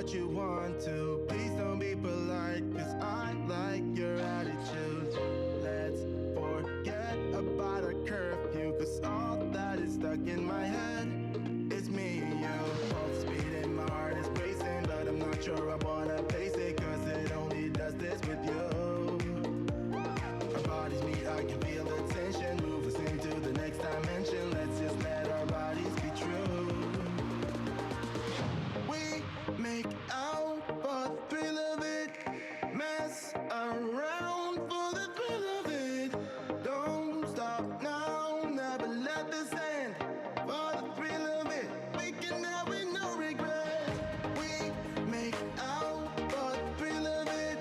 what you want to. Please don't be polite, cause I like your attitude. Let's forget about a curfew, cause all that is stuck in my head. It's me and you, both speed and my heart is racing, but I'm not sure I wanna face it, cause it only does this with you. Our bodies meet, I can feel the tension, move us into the next dimension. Let's just let our bodies be true. We make out for the thrill of it, mess around for the thrill of it. Don't stop now, never let this end. For the thrill of it, we can have it, no regret. We make out for the thrill of it,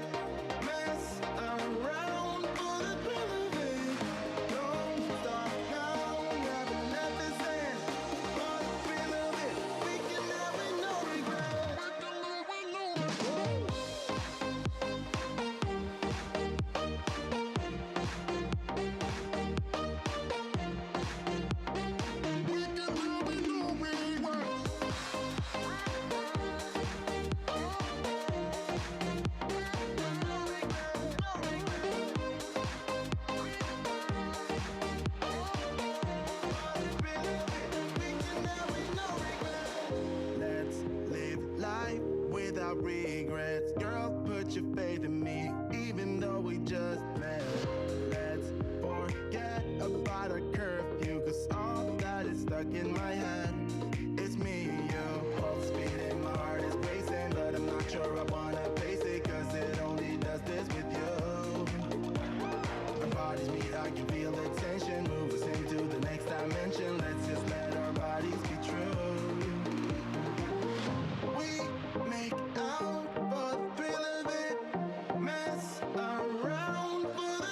mess around for the thrill of it. Don't stop now, never let this end. For the thrill of it, we can have it, no regret. Let's live life without regrets. Girl, put your faith in me, even though we just met. Let's forget about a curfew, cause all that is stuck in my head. It's me and you, both speed and my heart is racing, but I'm not sure I wanna face it, cause it only does this with you. Our bodies meet, I can feel the tension, move us into the next dimension. Let's just let our bodies be true. We make out for the thrill of it, mess around for the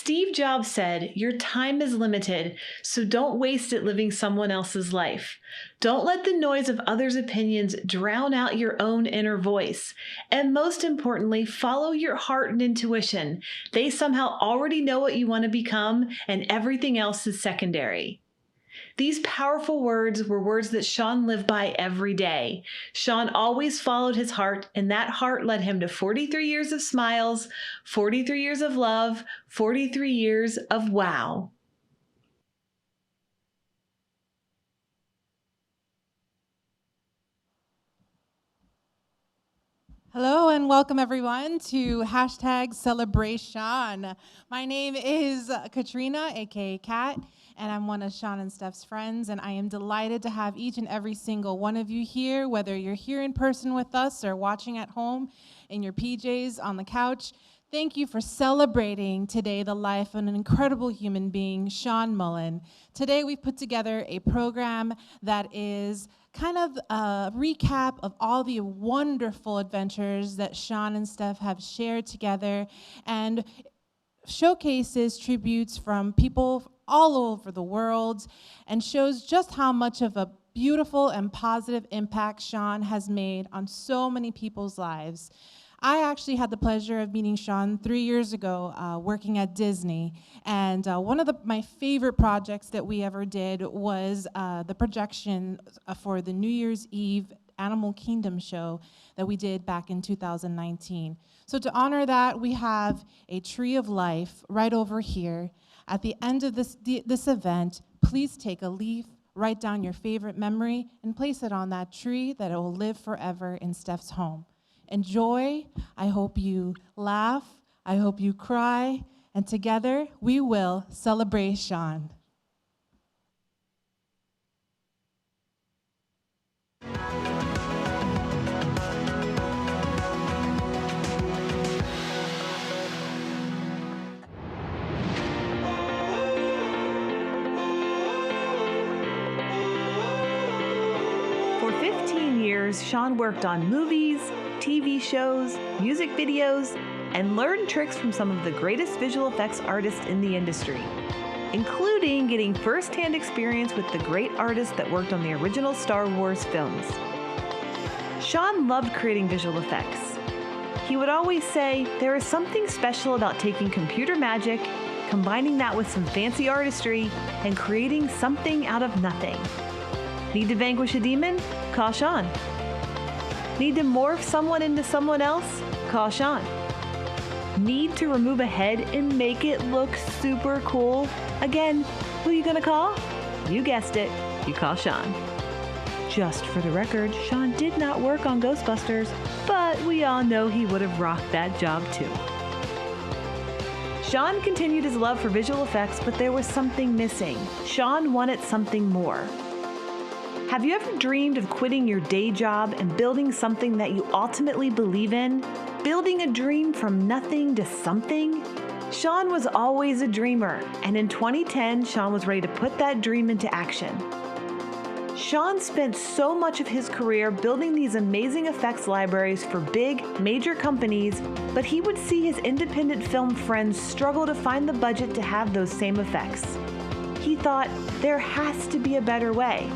Steve Jobs said, "Your time is limited, so don't waste it living someone else's life. Don't let the noise of others' opinions drown out your own inner voice. And most importantly, follow your heart and intuition. They somehow already know what you want to become, and everything else is secondary." These powerful words were words that Shawn lived by every day. Shawn always followed his heart, and that heart led him to 43 years of smiles, 43 years of love, 43 years of wow. Hello and welcome everyone to #Celebration. My name is Katrina, aka Kat, and I'm one of Shawn and Stef's friends, and I am delighted to have each and every single one of you here, whether you're here in person with us or watching at home in your PJs on the couch. Thank you for celebrating today the life of an incredible human being, Shawn Mullen. Today we've put together a program that is kind of a recap of all the wonderful adventures that Shawn and Stef have shared together, and showcases tributes from people all over the world, and shows just how much of a beautiful and positive impact Shawn has made on so many people's lives. I actually had the pleasure of meeting Shawn 3 years ago working at Disney, and one of my favorite projects that we ever did was the projection for the New Year's Eve Animal Kingdom show that we did back in 2019. So to honor that, we have a tree of life right over here. At the end of this event, please take a leaf, write down your favorite memory, and place it on that tree that it will live forever in Stef's home. Enjoy. I hope you laugh. I hope you cry. And together, we will celebrate Shawn. For 15 years, Shawn worked on movies, TV shows, music videos, and learned tricks from some of the greatest visual effects artists in the industry, including getting first-hand experience with the great artists that worked on the original Star Wars films. Shawn loved creating visual effects. He would always say, "There is something special about taking computer magic, combining that with some fancy artistry, and creating something out of nothing." Need to vanquish a demon? Call Shawn. Need to morph someone into someone else? Call Shawn. Need to remove a head and make it look super cool? Again, who you gonna call? You guessed it, you call Shawn. Just for the record, Shawn did not work on Ghostbusters, but we all know he would have rocked that job too. Shawn continued his love for visual effects, but there was something missing. Shawn wanted something more. Have you ever dreamed of quitting your day job and building something that you ultimately believe in? Building a dream from nothing to something? Shawn was always a dreamer, and in 2010, Shawn was ready to put that dream into action. Shawn spent so much of his career building these amazing effects libraries for big, major companies, but he would see his independent film friends struggle to find the budget to have those same effects. He thought, there has to be a better way.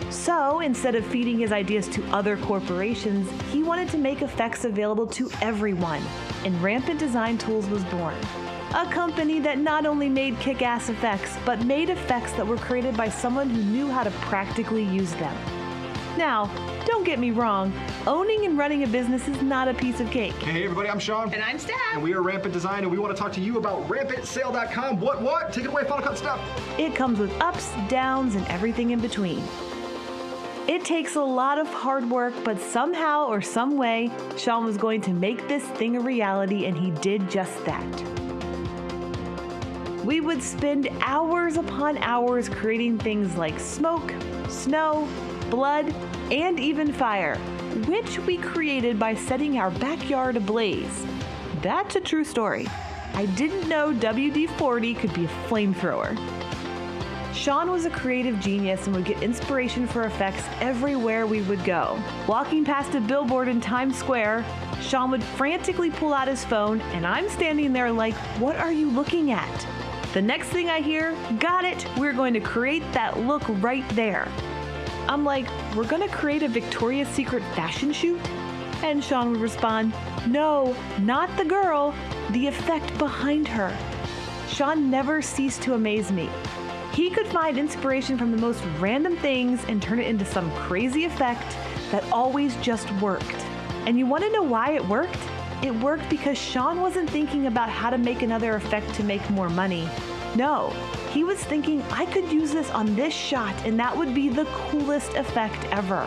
So, instead of feeding his ideas to other corporations, he wanted to make effects available to everyone, and Rampant Design Tools was born. A company that not only made kick-ass effects, but made effects that were created by someone who knew how to practically use them. Now, don't get me wrong, owning and running a business is not a piece of cake. Hey everybody, I'm Shawn. And I'm Stef. And we are Rampant Design, and we want to talk to you about rampantsale.com. What? Take it away, Final Cut Stef. It comes with ups, downs, and everything in between. It takes a lot of hard work, but somehow or some way, Shawn was going to make this thing a reality, and he did just that. We would spend hours upon hours creating things like smoke, snow, blood, and even fire, which we created by setting our backyard ablaze. That's a true story. I didn't know WD-40 could be a flamethrower. Shawn was a creative genius and would get inspiration for effects everywhere we would go. Walking past a billboard in Times Square, Shawn would frantically pull out his phone, and I'm standing there like, what are you looking at? The next thing I hear, got it, we're going to create that look right there. I'm like, we're going to create a Victoria's Secret fashion shoot? And Shawn would respond, no, not the girl, the effect behind her. Shawn never ceased to amaze me. He could find inspiration from the most random things and turn it into some crazy effect that always just worked. And you want to know why it worked? It worked because Shawn wasn't thinking about how to make another effect to make more money. No, he was thinking, I could use this on this shot and that would be the coolest effect ever.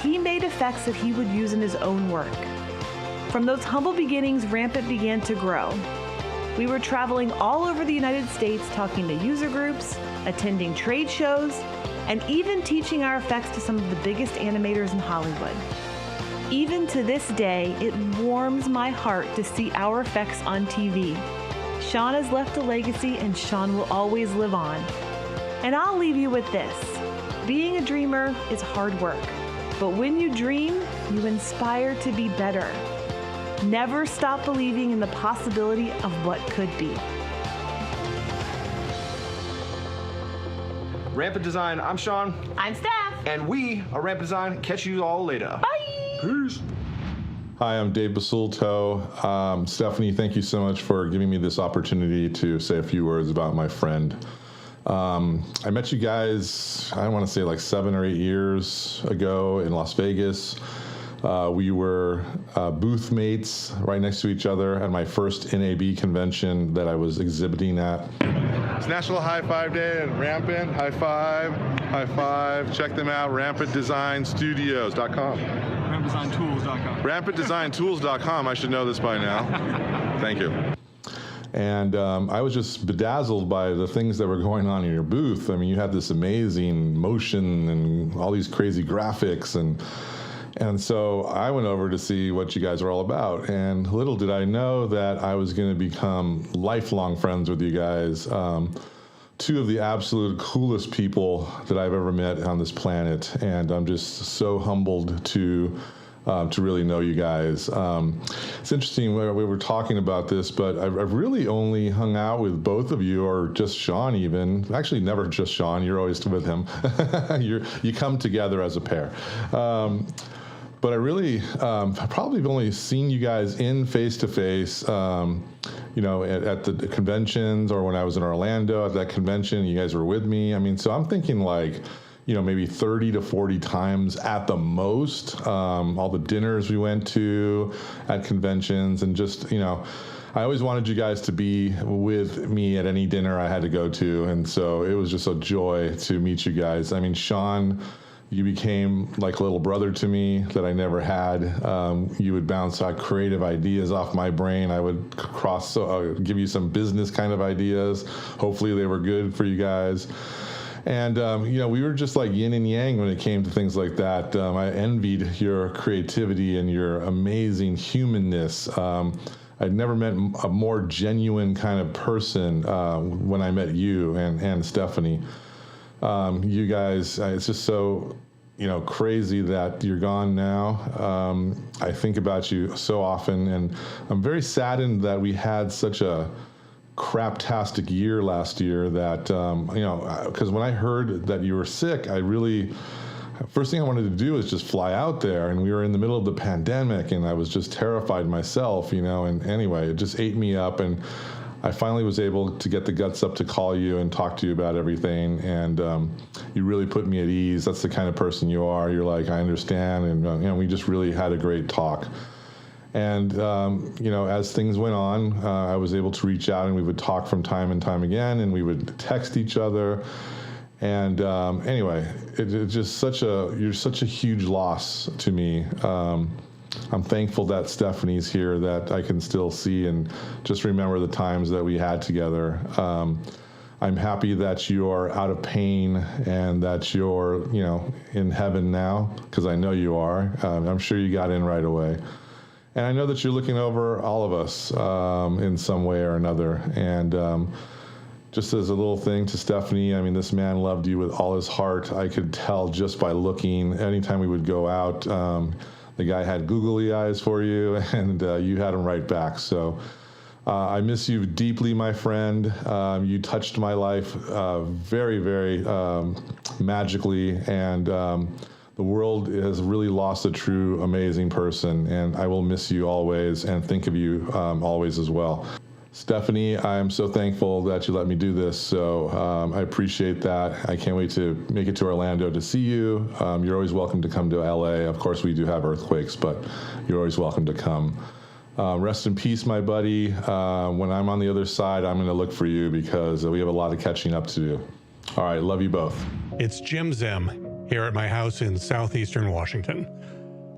He made effects that he would use in his own work. From those humble beginnings, Rampant began to grow. We were traveling all over the United States talking to user groups, attending trade shows, and even teaching our effects to some of the biggest animators in Hollywood. Even to this day, it warms my heart to see our effects on TV. Shawn has left a legacy and Shawn will always live on. And I'll leave you with this. Being a dreamer is hard work, but when you dream, you inspire to be better. Never stop believing in the possibility of what could be. Rampant Design, I'm Shawn. I'm Stef. And we are Rampant Design. Catch you all later. Bye. Peace. Hi, I'm Dave Basulto. Stephanie, thank you so much for giving me this opportunity to say a few words about my friend. I met you guys, I want to say like 7 or 8 years ago in Las Vegas. We were booth mates right next to each other at my first NAB convention that I was exhibiting at. It's National High Five Day at Rampant. High five, high five. Check them out, rampantdesignstudios.com. RampantDesignTools.com. RampantDesignTools.com. I should know this by now. Thank you. And I was just bedazzled by the things that were going on in your booth. I mean, you had this amazing motion and all these crazy graphics. And so I went over to see what you guys are all about. And little did I know that I was going to become lifelong friends with you guys. Two of the absolute coolest people that I've ever met on this planet. And I'm just so humbled to really know you guys. It's interesting, we were talking about this, but I've really only hung out with both of you, or just Shawn even. Actually, never just Shawn, you're always with him. You come together as a pair. But I really, probably have only seen you guys in face-to-face, at the conventions, or when I was in Orlando at that convention, you guys were with me. I mean, so I'm thinking like, maybe 30 to 40 times at the most. All the dinners we went to at conventions, and just, I always wanted you guys to be with me at any dinner I had to go to. And so it was just a joy to meet you guys. I mean, Shawn, you became like a little brother to me that I never had. You would bounce out creative ideas off my brain. I would give you some business kind of ideas. Hopefully they were good for you guys. And, we were just like yin and yang when it came to things like that. I envied your creativity and your amazing humanness. I'd never met a more genuine kind of person when I met you and Stephanie. You guys, it's just so, crazy that you're gone now. I think about you so often, and I'm very saddened that we had such a craptastic year last year that, because when I heard that you were sick, first thing I wanted to do was just fly out there, and we were in the middle of the pandemic, and I was just terrified myself, and anyway, it just ate me up, and I finally was able to get the guts up to call you and talk to you about everything, and you really put me at ease. That's the kind of person you are. You're like, I understand, and we just really had a great talk. And as things went on, I was able to reach out, and we would talk from time and time again, and we would text each other. And anyway, it's just you're such a huge loss to me. I'm thankful that Stephanie's here, that I can still see and just remember the times that we had together. I'm happy that you're out of pain and that you're, in heaven now, because I know you are. I'm sure you got in right away. And I know that you're looking over all of us in some way or another. And just as a little thing to Stephanie, I mean, this man loved you with all his heart. I could tell just by looking. Anytime we would go out, The guy had googly eyes for you, and you had him right back. So I miss you deeply, my friend. You touched my life very, very magically, and the world has really lost a true, amazing person, and I will miss you always and think of you always as well. Stephanie, I'm so thankful that you let me do this, so I appreciate that. I can't wait to make it to Orlando to see you. You're always welcome to come to LA. Of course, we do have earthquakes, but you're always welcome to come. Rest in peace, my buddy. When I'm on the other side, I'm going to look for you because we have a lot of catching up to do. All right, love you both. It's Jim Zim here at my house in southeastern Washington.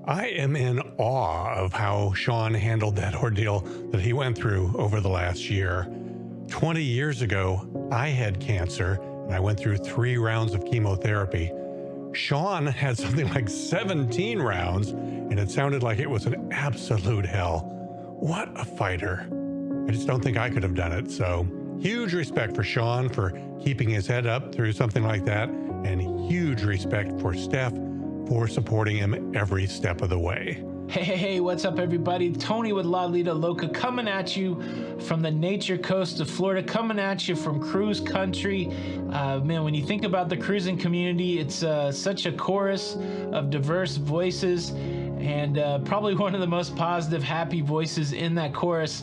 I am in awe of how Shawn handled that ordeal that he went through over the last year. 20 years ago, I had cancer, and I went through 3 rounds of chemotherapy. Shawn had something like 17 rounds, and it sounded like it was an absolute hell. What a fighter. I just don't think I could have done it, so huge respect for Shawn for keeping his head up through something like that, and huge respect for Stef for supporting him every step of the way. Hey, what's up, everybody? Tony with Lalita Loca coming at you from the nature coast of Florida, coming at you from cruise country. Man, when you think about the cruising community, it's such a chorus of diverse voices, and probably one of the most positive, happy voices in that chorus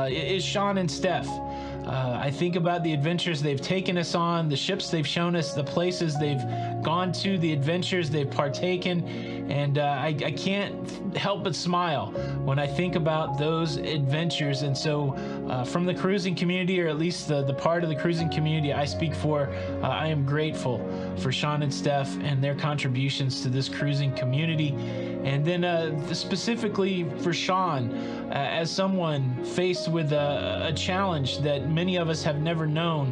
is Shawn and Stef. I think about the adventures they've taken us on, the ships they've shown us, the places they've gone to, the adventures they've partaken, and I can't help but smile when I think about those adventures. And so from the cruising community, or at least the part of the cruising community I speak for, I am grateful for Shawn and Stef and their contributions to this cruising community. And then specifically for Shawn, as someone faced with a challenge that many of us have never known,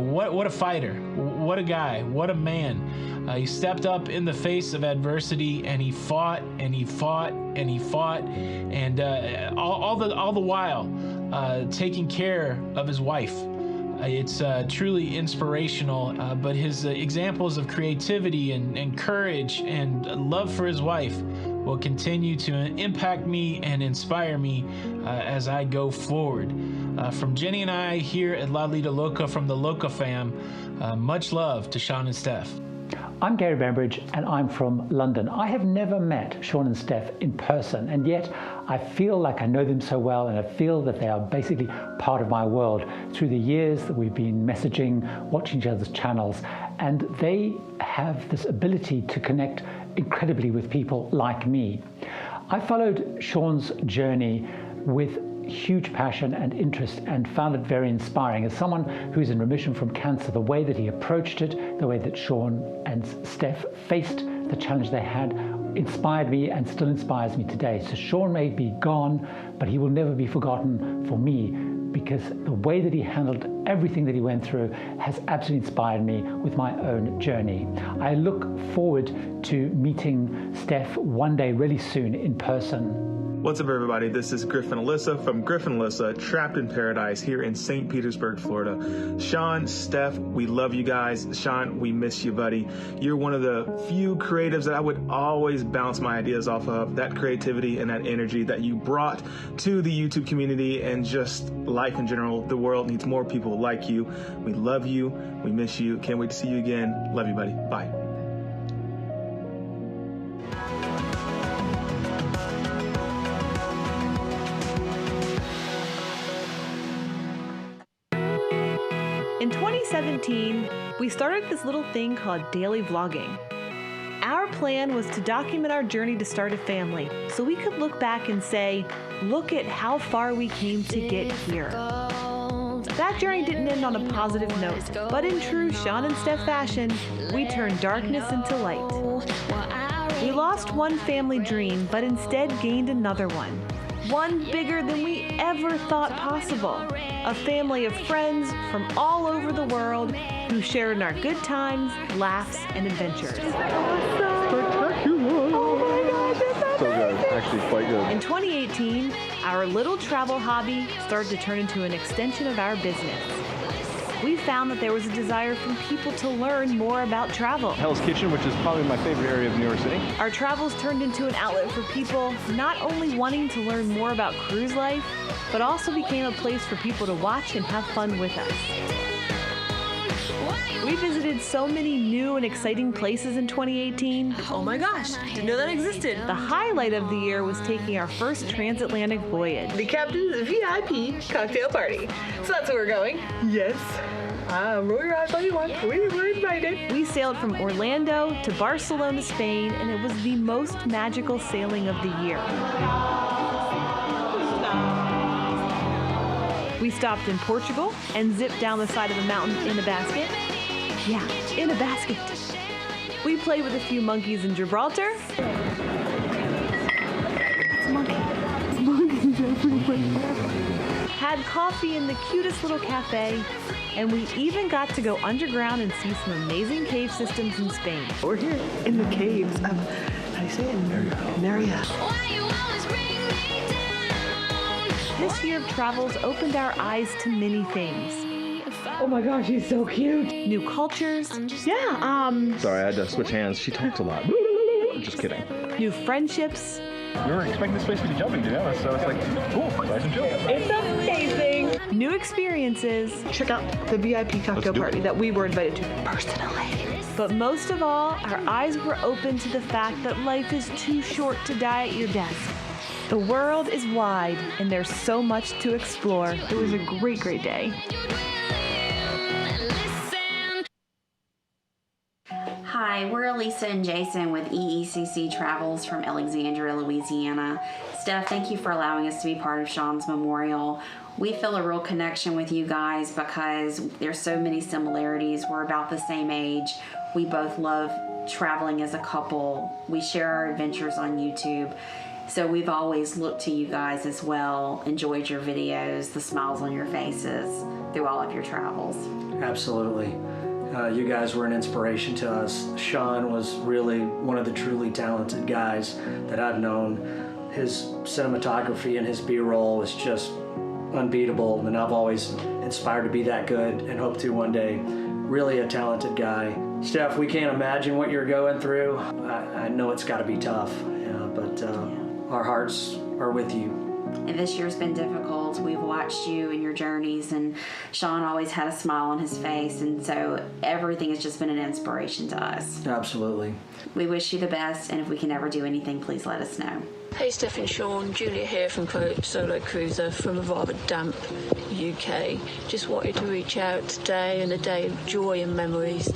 what a fighter, what a guy, what a man. He stepped up in the face of adversity, and he fought and he fought and he fought, and all the while taking care of his wife. It's truly inspirational, but his examples of creativity and courage and love for his wife will continue to impact me and inspire me as I go forward. From Jenny and I here at Lalita Loca from the Loca fam, much love to Shawn and Stef. I'm Gary Bambridge, and I'm from London. I have never met Shawn and Stef in person, and yet I feel like I know them so well, and I feel that they are basically part of my world through the years that we've been messaging, watching each other's channels, and they have this ability to connect incredibly with people like me. I followed Shawn's journey with huge passion and interest and found it very inspiring. As someone who's in remission from cancer, the way that he approached it, the way that Shawn and Stef faced the challenge they had, inspired me and still inspires me today. So Shawn may be gone, but he will never be forgotten for me, because the way that he handled everything that he went through has absolutely inspired me with my own journey. I look forward to meeting Stef one day really soon in person. What's up, everybody? This is Griffin Alyssa from Griffin Alyssa, Trapped in Paradise here in St. Petersburg, Florida. Shawn, Stef, we love you guys. Shawn, we miss you, buddy. You're one of the few creatives that I would always bounce my ideas off of. That creativity and that energy that you brought to the YouTube community and just life in general. The world needs more people like you. We love you. We miss you. Can't wait to see you again. Love you, buddy. Bye. In 2017, we started this little thing called daily vlogging. Our plan was to document our journey to start a family so we could look back and say, look at how far we came to get here. That journey didn't end on a positive note, but in true Shawn and Stef fashion, we turned darkness into light. We lost one family dream, but instead gained another one. One bigger than we ever thought possible. A family of friends from all over the world who shared in our good times, laughs, and adventures. Spectacular! Oh my gosh, it's So good, actually quite good. In 2018, our little travel hobby started to turn into an extension of our business. we found that there was a desire from people to learn more about travel. Hell's Kitchen, which is probably my favorite area of New York City. Our travels turned into an outlet for people not only wanting to learn more about cruise life, but also became a place for people to watch and have fun with us. We visited so many new and exciting places in 2018. Oh my gosh, didn't know that existed. The highlight of the year was taking our first transatlantic voyage. The captain's VIP cocktail party. So that's where we're going. Yes. Roll your eyes all you want. We were invited. We sailed from Orlando to Barcelona, Spain, and it was the most magical sailing of the year. We stopped in Portugal and zipped down the side of the mountain in a basket. Yeah, in a basket. We played with a few monkeys in Gibraltar. It's a monkey. It's a monkey. Had coffee in the cutest little cafe, and we even got to go underground and see some amazing cave systems in Spain. We're here in the caves of, how do you say it? Maria. This year of travels opened our eyes to many things. Oh my gosh, he's so cute. New cultures. Yeah, Sorry, I had to switch hands. She talks a lot. Just kidding. New friendships. We weren't expecting this place to be jumping, to be honest, so it's like, cool, nice and chill. It's amazing. New experiences. Check out the VIP cocktail party that we were invited to personally. But most of all, our eyes were open to the fact that life is too short to die at your desk. The world is wide, and there's so much to explore. It was a great, great day. Hi, we're Elisa and Jason with ECCC Travels from Alexandria, Louisiana. Steph, thank you for allowing us to be part of Sean's memorial. We feel a real connection with you guys because there's so many similarities. We're about the same age. We both love traveling as a couple. We share our adventures on YouTube. So we've always looked to you guys as well, enjoyed your videos, the smiles on your faces through all of your travels. Absolutely. You guys were an inspiration to us. Sean was really one of the truly talented guys that I've known. His cinematography and his B-roll is just unbeatable, and I've always inspired to be that good and hope to one day. Really a talented guy. Steph, we can't imagine what you're going through. I know it's got to be tough, but our hearts are with you. And this year's been difficult. We've watched you and your journeys, and Sean always had a smile on his face, and so everything has just been an inspiration to us. Absolutely. We wish you the best, and if we can ever do anything, please let us know. Hey Stef and Sean, Julia here from Solo Cruiser from a rather damp UK. Just wanted to reach out today in a day of joy and memories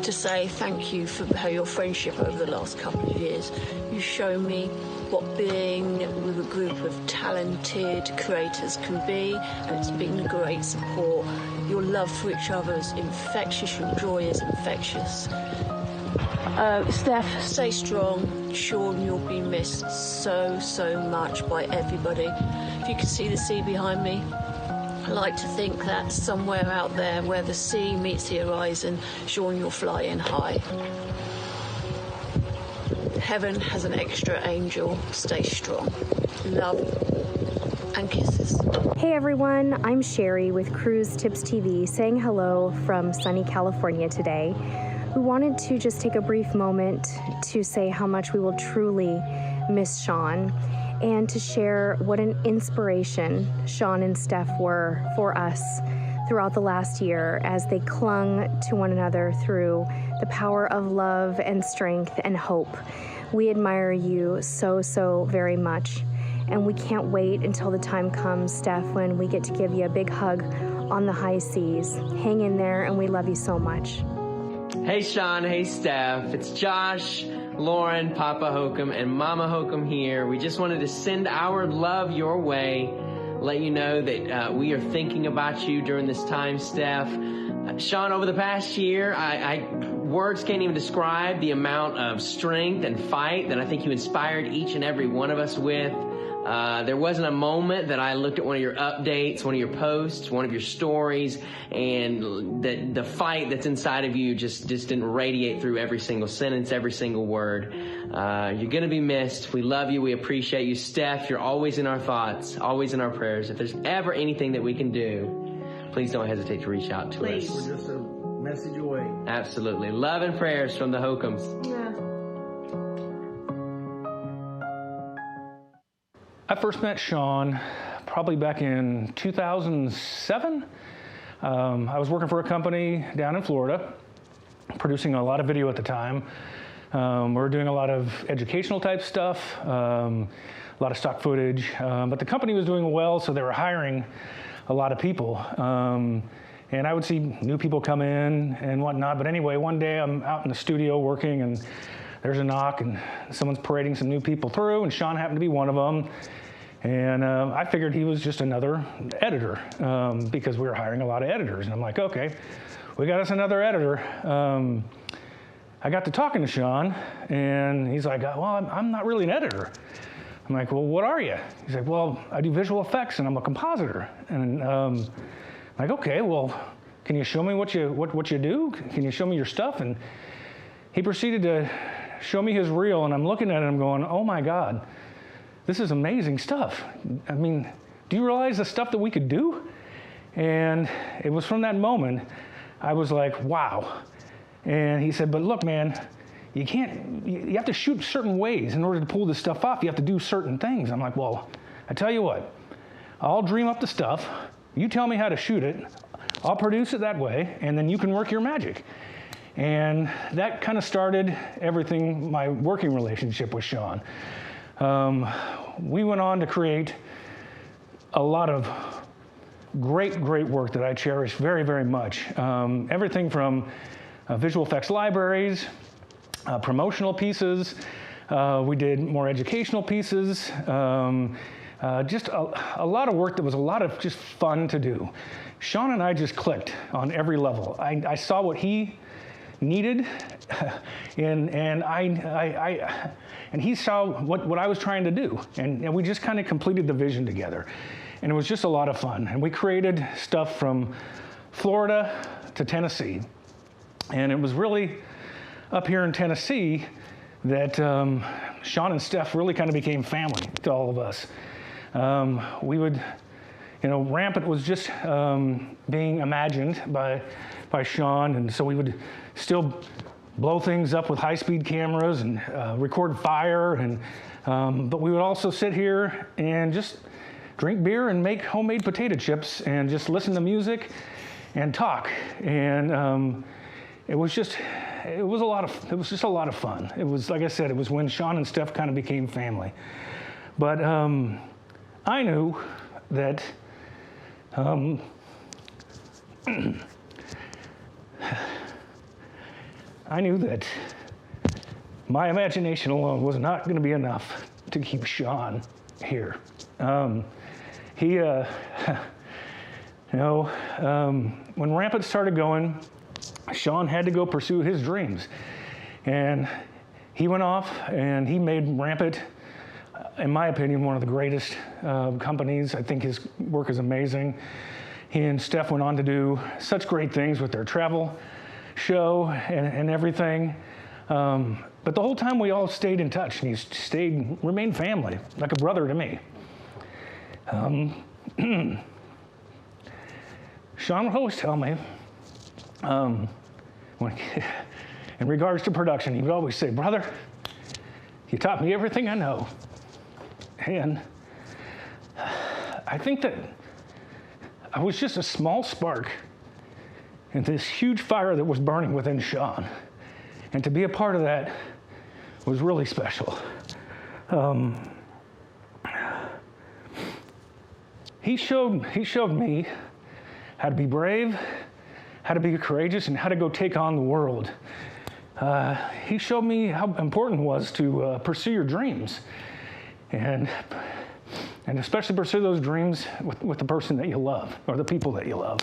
to say thank you for your friendship over the last couple of years. You've shown me what being with a group of talented creators can be, and it's been a great support. Your love for each other is infectious, your joy is infectious. Steph, stay strong. Sean, you'll be missed so much by everybody. If you can see the sea behind me, I like to think that somewhere out there where the sea meets the horizon, Sean, you're flying high. Heaven has an extra angel. Stay strong. Love and kisses. Hey everyone, I'm Sherry with Cruise Tips TV saying hello from sunny California today. We wanted to just take a brief moment to say how much we will truly miss Sean and to share what an inspiration Sean and Steph were for us throughout the last year as they clung to one another through the power of love and strength and hope. We admire you so very much, and we can't wait until the time comes, Steph, when we get to give you a big hug on the high seas. Hang in there, and we love you so much. Hey Sean, hey Steph, it's Josh, Lauren, Papa Hokum, and Mama Hokum here. We just wanted to send our love your way, let you know that we are thinking about you during this time, Steph. Sean, over the past year, words can't even describe the amount of strength and fight that I think you inspired each and every one of us with. There wasn't a moment that I looked at one of your updates, one of your posts, one of your stories, and the fight that's inside of you just didn't radiate through every single sentence, every single word. You're going to be missed. We love you. We appreciate you. Steph, you're always in our thoughts, always in our prayers. If there's ever anything that we can do, please don't hesitate to reach out to us. We're just a message away. Absolutely. Love and prayers from the Hokums. Yeah. I first met Sean probably back in 2007. I was working for a company down in Florida, producing a lot of video at the time. We were doing a lot of educational type stuff, a lot of stock footage, but the company was doing well, so they were hiring a lot of people. And I would see new people come in and whatnot. But anyway, one day I'm out in the studio working, and there's a knock, and someone's parading some new people through, and Sean happened to be one of them. And I figured he was just another editor because we were hiring a lot of editors. And I'm like, okay, we got us another editor. I got to talking to Sean, and he's like, well, I'm not really an editor. I'm like, well, what are you? He's like, well, I do visual effects, and I'm a compositor. And I'm like, okay, well, can you show me what you do? Can you show me your stuff? And he proceeded to show me his reel, and I'm looking at it, and I'm going, oh my God, this is amazing stuff. I mean, do you realize the stuff that we could do? And it was from that moment, I was like, wow. And he said, but look, man, you have to shoot certain ways in order to pull this stuff off. You have to do certain things. I'm like, well, I tell you what, I'll dream up the stuff. You tell me how to shoot it. I'll produce it that way, and then you can work your magic. And that kind of started everything, my working relationship with Sean. We went on to create a lot of great work that I cherish very, very much. Everything from visual effects libraries, promotional pieces. We did more educational pieces. Just a lot of work that was a lot of just fun to do. Sean and I just clicked on every level. I saw what he needed, and he saw what I was trying to do, and we just kind of completed the vision together, and it was just a lot of fun. And we created stuff from Florida to Tennessee, and it was really up here in Tennessee that Sharon and Stef really kind of became family to all of us. We would, Rampant was just being imagined by Sharon, and so we would still blow things up with high-speed cameras and record fire, and but we would also sit here and just drink beer and make homemade potato chips and just listen to music and talk. And it was just a lot of fun. It was, like I said, it was when Sharon and Stef kind of became family. But I knew that my imagination alone was not going to be enough to keep Sean here. When Rampant started going, Sean had to go pursue his dreams. And he went off and he made Rampant, in my opinion, one of the greatest companies. I think his work is amazing. He and Stef went on to do such great things with their travel show and everything. But the whole time we all stayed in touch, and he remained family, like a brother to me. Sean would always tell me, in regards to production, he would always say, brother, you taught me everything I know. And I think that I was just a small spark in this huge fire that was burning within Sean. And to be a part of that was really special. He showed me how to be brave, how to be courageous, and how to go take on the world. He showed me how important it was to pursue your dreams, and especially pursue those dreams with the person that you love, or the people that you love.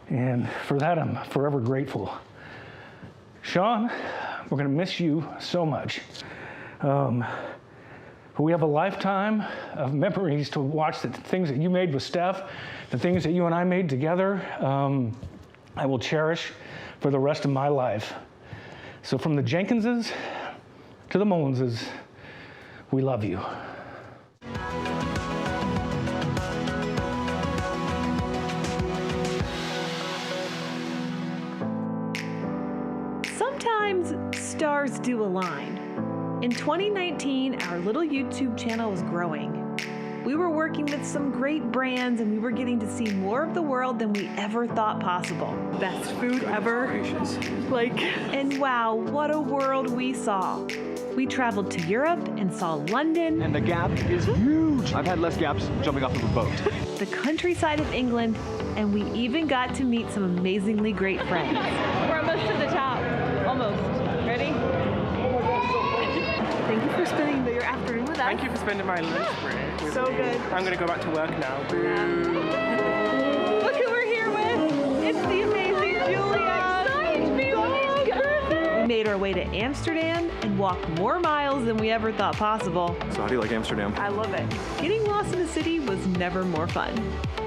And for that, I'm forever grateful. Sean, we're going to miss you so much. We have a lifetime of memories to watch, the things that you made with Stef, the things that you and I made together, I will cherish for the rest of my life. So from the Jenkinses to the Mullenses, we love you. sometimes stars do align. In 2019, our little YouTube channel was growing. We were working with some great brands and we were getting to see more of the world than we ever thought possible. Best food ever. And wow, what a world we saw. We traveled to Europe and saw London. And the gap is huge. I've had less gaps jumping off of a boat. The countryside of England, and we even got to meet some amazingly great friends. We're almost to the top. Almost. Ready? Thank you for spending your afternoon with us. Thank you for spending my lunch break with So me. good. I'm going to go back to work now. Look who we're here with. It's the amazing Julia. Excited to be with these girls. We made our way to Amsterdam and walked more miles than we ever thought possible. So how do you like Amsterdam? I love it. Getting lost in the city was never more fun.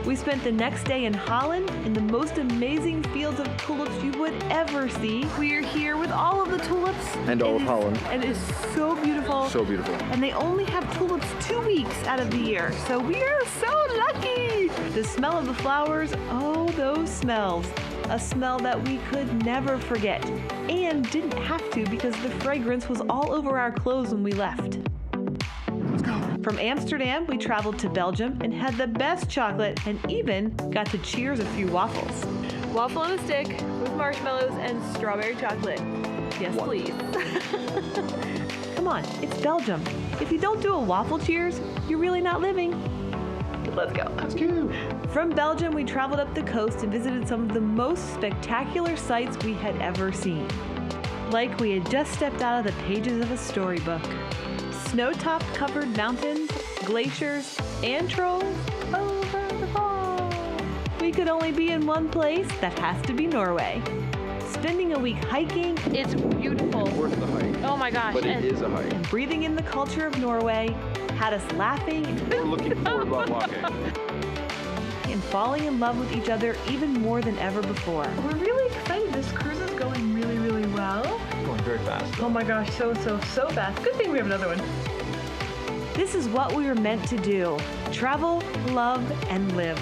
We spent the next day in Holland in the most amazing fields of tulips you would ever see. We are here with all of the tulips. And all of Holland. And it is so beautiful. So beautiful. And they only have tulips 2 weeks out of the year. So we are so lucky. The smell of the flowers, oh, those smells. A smell that we could never forget. And didn't have to because the fragrance was all over our clothes when we left. Let's go. From Amsterdam, we traveled to Belgium and had the best chocolate and even got to cheers a few waffles. Waffle on a stick with marshmallows and strawberry chocolate. Yes, please. Come on, it's Belgium. If you don't do a waffle cheers, you're really not living. Let's go. Let's go. From Belgium, we traveled up the coast and visited some of the most spectacular sights we had ever seen. Like we had just stepped out of the pages of a storybook. Snow-topped covered mountains, glaciers, and trolls over the fall. We could only be in one place, that has to be Norway. Spending a week hiking, it's beautiful. Worth the hike. Oh my gosh. But it is a hike. and breathing in the culture of Norway had us laughing We're looking forward while walking. and falling in love with each other even more than ever before. We're really excited. This cruise is going really, really well. Going very fast. Oh my gosh, so fast. Good thing we have another one. This is what we were meant to do. Travel, love, and live.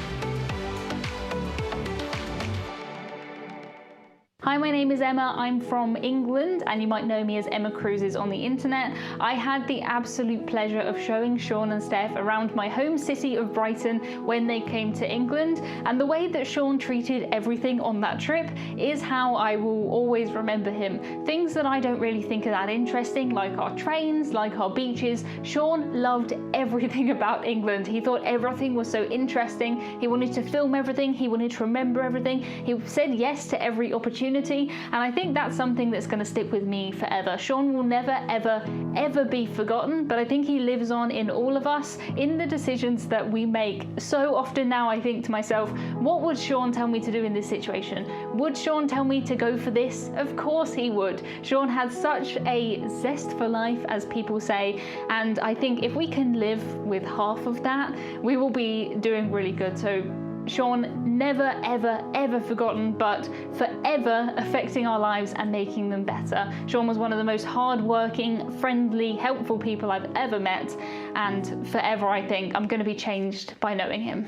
Hi, my name is Emma. I'm from England, and you might know me as Emma Cruises on the internet. I had the absolute pleasure of showing Shaun and Stef around my home city of Brighton when they came to England, and the way that Shaun treated everything on that trip is how I will always remember him. Things that I don't really think are that interesting, like our trains, like our beaches. Shaun loved everything about England. He thought everything was so interesting. He wanted to film everything. He wanted to remember everything. He said yes to every opportunity. And I think that's something that's going to stick with me forever. Shaun will never, ever, ever be forgotten, but I think he lives on in all of us, in the decisions that we make. So often now I think to myself, what would Shaun tell me to do in this situation? Would Shaun tell me to go for this? Of course he would. Shaun had such a zest for life, as people say, and I think if we can live with half of that, we will be doing really good. So Shaun, never, ever, ever forgotten, but forever affecting our lives and making them better. Shaun was one of the most hardworking, friendly, helpful people I've ever met, and forever I think I'm going to be changed by knowing him.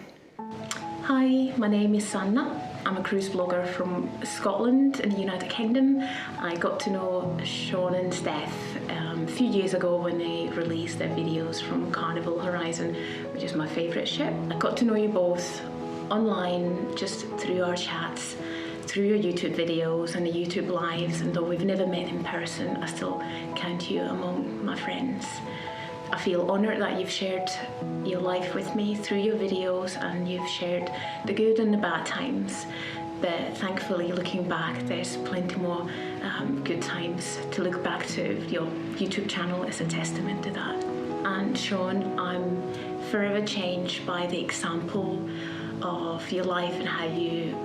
Hi, my name is Sanna. I'm a cruise blogger from Scotland in the United Kingdom. I got to know Shaun and Stef a few years ago when they released their videos from Carnival Horizon, which is my favourite ship. I got to know you both online, just through our chats, through your YouTube videos and the YouTube lives, and though we've never met in person, I still count you among my friends. I feel honoured that you've shared your life with me through your videos, and you've shared the good and the bad times, but thankfully looking back there's plenty more good times to look back to. Your YouTube channel is a testament to that. And Shaun, I'm forever changed by the example of your life and how you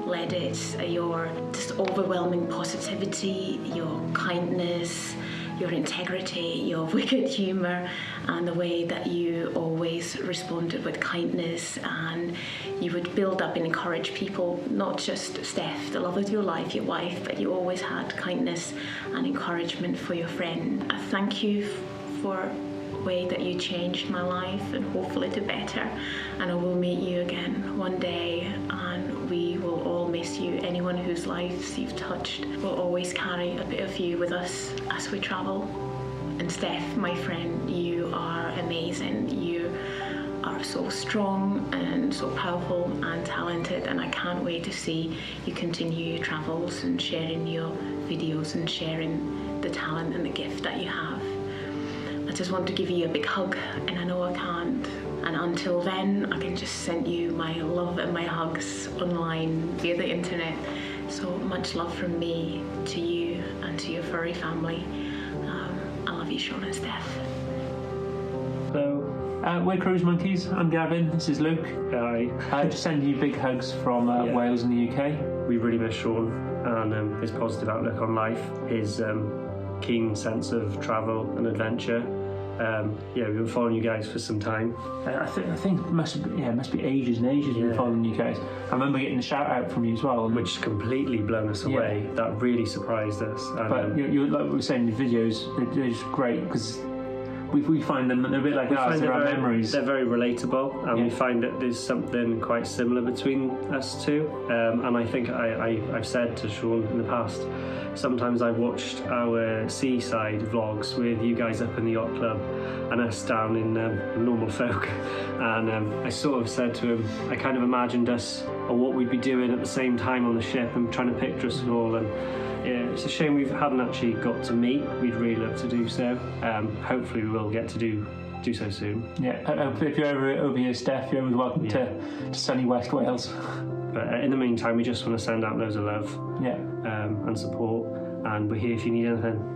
led it, your just overwhelming positivity, your kindness, your integrity, your wicked humour, and the way that you always responded with kindness, and you would build up and encourage people, not just Stef, the love of your life, your wife, but you always had kindness and encouragement for your friend. I thank you for way that you changed my life, and hopefully to better, and I will meet you again one day and we will all miss you. Anyone whose lives you've touched will always carry a bit of you with us as we travel. And Stef, my friend, you are amazing. You are so strong and so powerful and talented, and I can't wait to see you continue your travels and sharing your videos and sharing the talent and the gift that you have. I just want to give you a big hug, and I know I can't. And until then, I can just send you my love and my hugs online via the internet. So much love from me to you and to your furry family. I love you, Sharon and Stef. Hello, we're Cruise Monkeys. I'm Gavin. This is Luke. Hi. I just send you big hugs from Wales and the UK. We really miss Sean and his positive outlook on life, his keen sense of travel and adventure. We've been following you guys for some time. I think it must be ages and ages we've been following you guys. I remember getting a shout out from you as well, which completely blown us away. That really surprised us. And, but you like we were saying, the videos, they're just great because we find them, they're a bit like ours, they're our memories. They're very relatable, and we find that there's something quite similar between us two. And I think I've said to Sean in the past, sometimes I've watched our seaside vlogs with you guys up in the yacht club and us down in normal folk, and I sort of said to him, I kind of imagined us or what we'd be doing at the same time on the ship and trying to picture us all. And yeah, it's a shame we haven't actually got to meet. We'd really love to do so. Hopefully we will get to do so soon. Yeah, if you're ever over here, Stef, you're always welcome to sunny West Wales. But in the meantime, we just want to send out loads of love and support, and we're here if you need anything.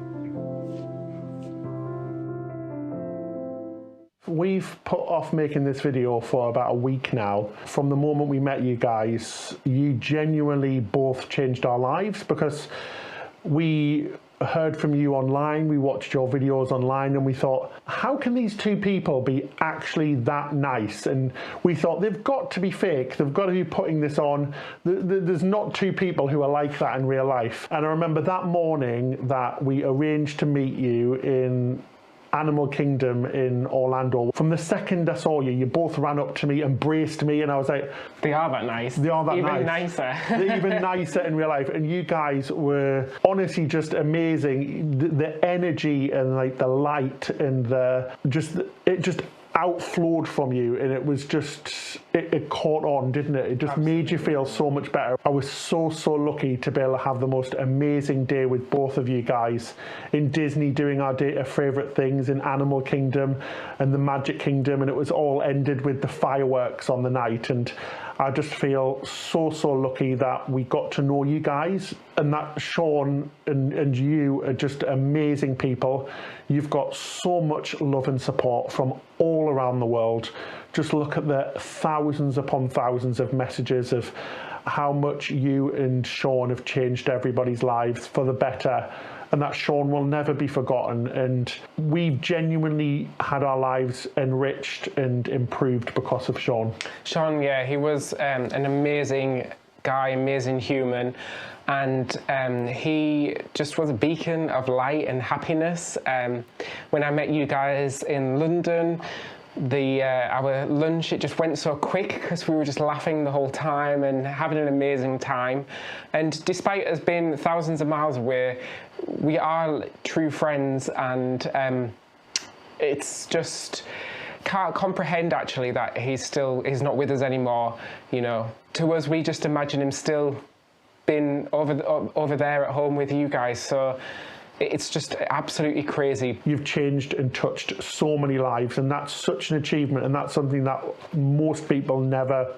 We've put off making this video for about a week now. From the moment we met you guys, you genuinely both changed our lives, because we heard from you online, we watched your videos online, and we thought, how can these two people be actually that nice? And we thought, they've got to be fake, they've got to be putting this on. There's not two people who are like that in real life. And I remember that morning that we arranged to meet you in Animal Kingdom in Orlando. From the second I saw you, you both ran up to me, embraced me, and I was like, they are that nice. They are that even nice. Nicer. They're even nicer in real life. And you guys were honestly just amazing. The energy and like the light and it just outflowed from you, and it was just, it caught on, didn't it? It just made you feel so much better. I was so lucky to be able to have the most amazing day with both of you guys in Disney, doing our favourite things in Animal Kingdom and the Magic Kingdom, and it was all ended with the fireworks on the night. And I just feel so lucky that we got to know you guys, and that Sean and you are just amazing people. You've got so much love and support from all around the world. Just look at the thousands upon thousands of messages of how much you and Sean have changed everybody's lives for the better, and that Sean will never be forgotten. And we've genuinely had our lives enriched and improved because of Sean. Sean, yeah, he was an amazing guy, amazing human, and he just was a beacon of light and happiness. When I met you guys in London, our lunch, it just went so quick because we were just laughing the whole time and having an amazing time. And despite us being thousands of miles away, we are true friends, and it's just can't comprehend actually that he's not with us anymore. You know, to us, we just imagine him still been over there at home with you guys. So it's just absolutely crazy. You've changed and touched so many lives, and that's such an achievement, and that's something that most people never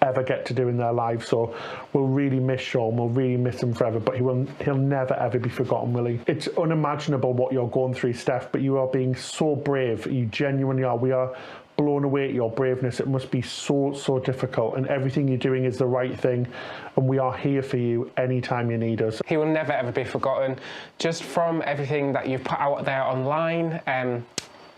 ever get to do in their lives. So we'll really miss Sean, we'll really miss him forever, but he'll never ever be forgotten, will he? It's unimaginable what you're going through, Stef, but you are being so brave. You genuinely are. We are blown away at your braveness. It must be so difficult, and everything you're doing is the right thing, and we are here for you anytime you need us. He will never ever be forgotten. Just from everything that you've put out there online,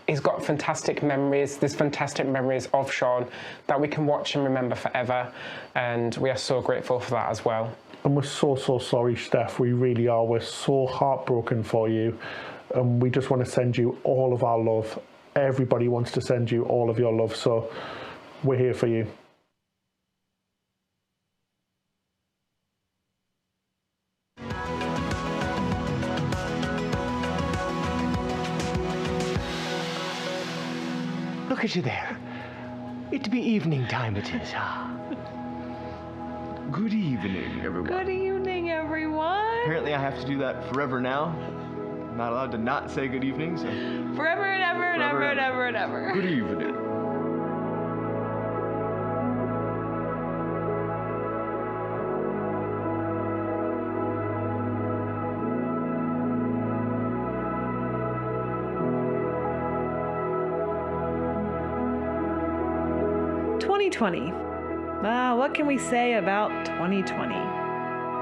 he's got fantastic memories. There's fantastic memories of Sean that we can watch and remember forever, and we are so grateful for that as well. And we're so sorry, Stef. We really are. We're so heartbroken for you, and we just want to send you all of our love. Everybody wants to send you all of your love, so we're here for you. Look at you there. It be evening time it is, Good evening, everyone. Good evening, everyone. Apparently I have to do that forever now. I'm not allowed to not say good evening, so... Forever and ever and ever and ever and ever. Good evening. What can we say about 2020?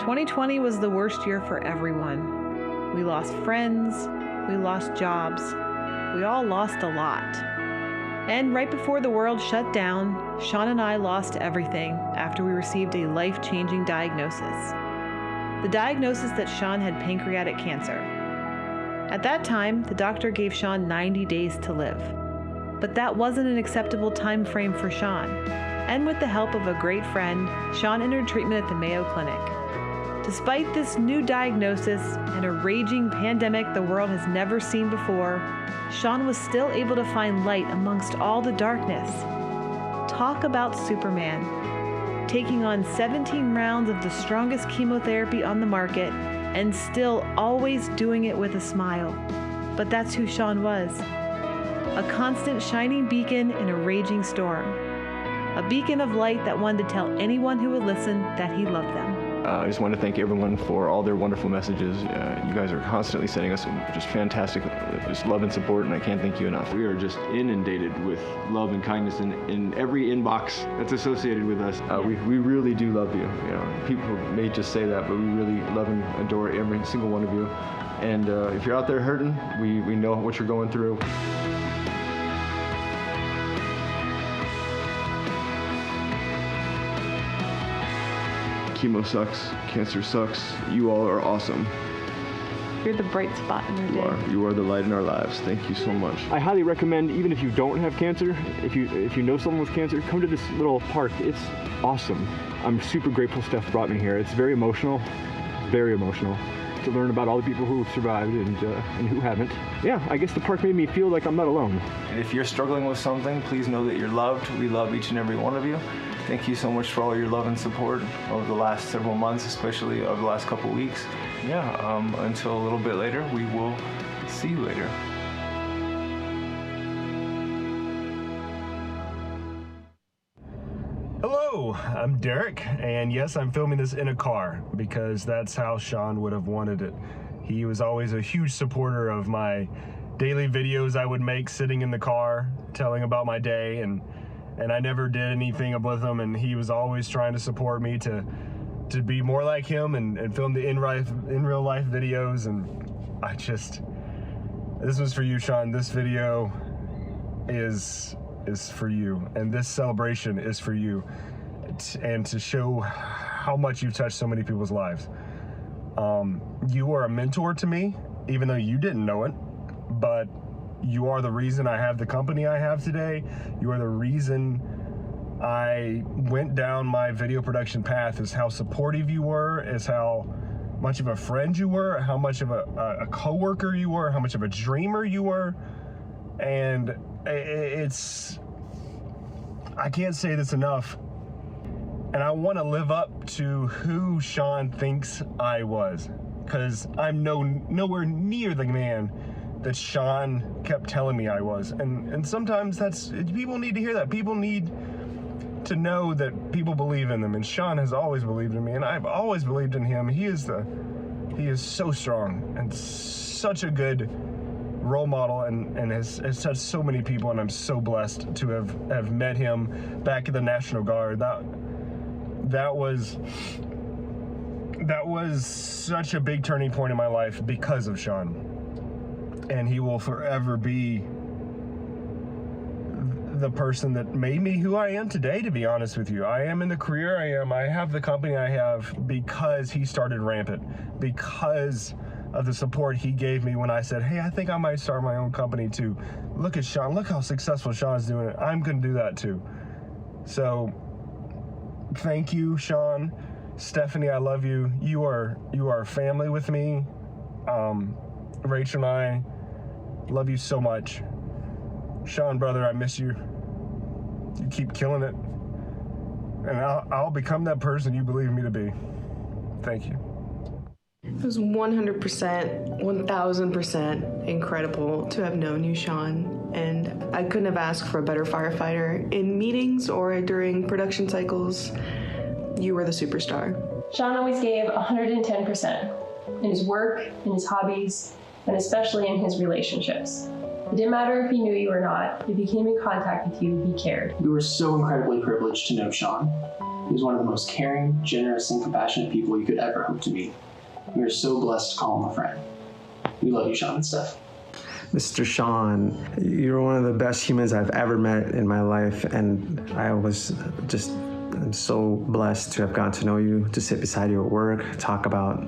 2020 was the worst year for everyone. We lost friends, we lost jobs, we all lost a lot. And right before the world shut down, Sean and I lost everything after we received a life-changing diagnosis. The diagnosis that Sean had pancreatic cancer. At that time, the doctor gave Sean 90 days to live. But that wasn't an acceptable time frame for Sean. And with the help of a great friend, Sean entered treatment at the Mayo Clinic. Despite this new diagnosis and a raging pandemic the world has never seen before, Sean was still able to find light amongst all the darkness. Talk about Superman, taking on 17 rounds of the strongest chemotherapy on the market and still always doing it with a smile. But that's who Sean was. A constant shining beacon in a raging storm. A beacon of light that wanted to tell anyone who would listen that he loved them. I just want to thank everyone for all their wonderful messages. You guys are constantly sending us just fantastic just love and support, and I can't thank you enough. We are just inundated with love and kindness in every inbox that's associated with us. We really do love you. You know, people may just say that, but we really love and adore every single one of you. And if you're out there hurting, we know what you're going through. Chemo sucks, cancer sucks, you all are awesome. You're the bright spot in your day. You are the light in our lives. Thank you so much. I highly recommend, even if you don't have cancer, if you know someone with cancer, come to this little park. It's awesome. I'm super grateful Stef brought me here. It's very emotional to learn about all the people who have survived and who haven't. Yeah, I guess the park made me feel like I'm not alone. And if you're struggling with something, please know that you're loved. We love each and every one of you. Thank you so much for all your love and support over the last several months, especially over the last couple weeks. Yeah, until a little bit later, we will see you later. Hello, I'm Derek, and yes, I'm filming this in a car because that's how Sean would have wanted it. He was always a huge supporter of my daily videos I would make sitting in the car, telling about my day, and I never did anything with him, and he was always trying to support me to be more like him and film the in real life videos. And this was for you, Sean. This video is for you, and this celebration is for you, and to show how much you've touched so many people's lives. You are a mentor to me, even though you didn't know it, but you are the reason I have the company I have today. You are the reason I went down my video production path, is how supportive you were, is how much of a friend you were, how much of a coworker you were, how much of a dreamer you were. And I can't say this enough. And I want to live up to who Sean thinks I was, because I'm nowhere near the man that Sean kept telling me I was. And sometimes people need to hear that. People need to know that people believe in them. And Sean has always believed in me, and I've always believed in him. He is so strong and such a good role model, and has touched so many people, and I'm so blessed to have met him back at the National Guard. That was such a big turning point in my life because of Sean. And he will forever be the person that made me who I am today, to be honest with you. I am in the career I am. I have the company I have because he started Rampant, because of the support he gave me when I said, hey, I think I might start my own company too. Look at Sean. Look how successful Sean's doing it. I'm going to do that too. So thank you, Sean. Stephanie, I love you. You are family with me. Rachel and I love you so much. Sean, brother, I miss you. You keep killing it. And I'll become that person you believe me to be. Thank you. It was 100%, 1000% incredible to have known you, Sean. And I couldn't have asked for a better firefighter. In meetings or during production cycles, you were the superstar. Sean always gave 110% in his work, in his hobbies, and especially in his relationships. It didn't matter if he knew you or not. If he came in contact with you, he cared. We were so incredibly privileged to know Sean. He was one of the most caring, generous, and compassionate people you could ever hope to meet. We are so blessed to call him a friend. We love you, Sharon and Stef. Mr. Sean, you're one of the best humans I've ever met in my life, and I'm so blessed to have gotten to know you, to sit beside you at work, talk about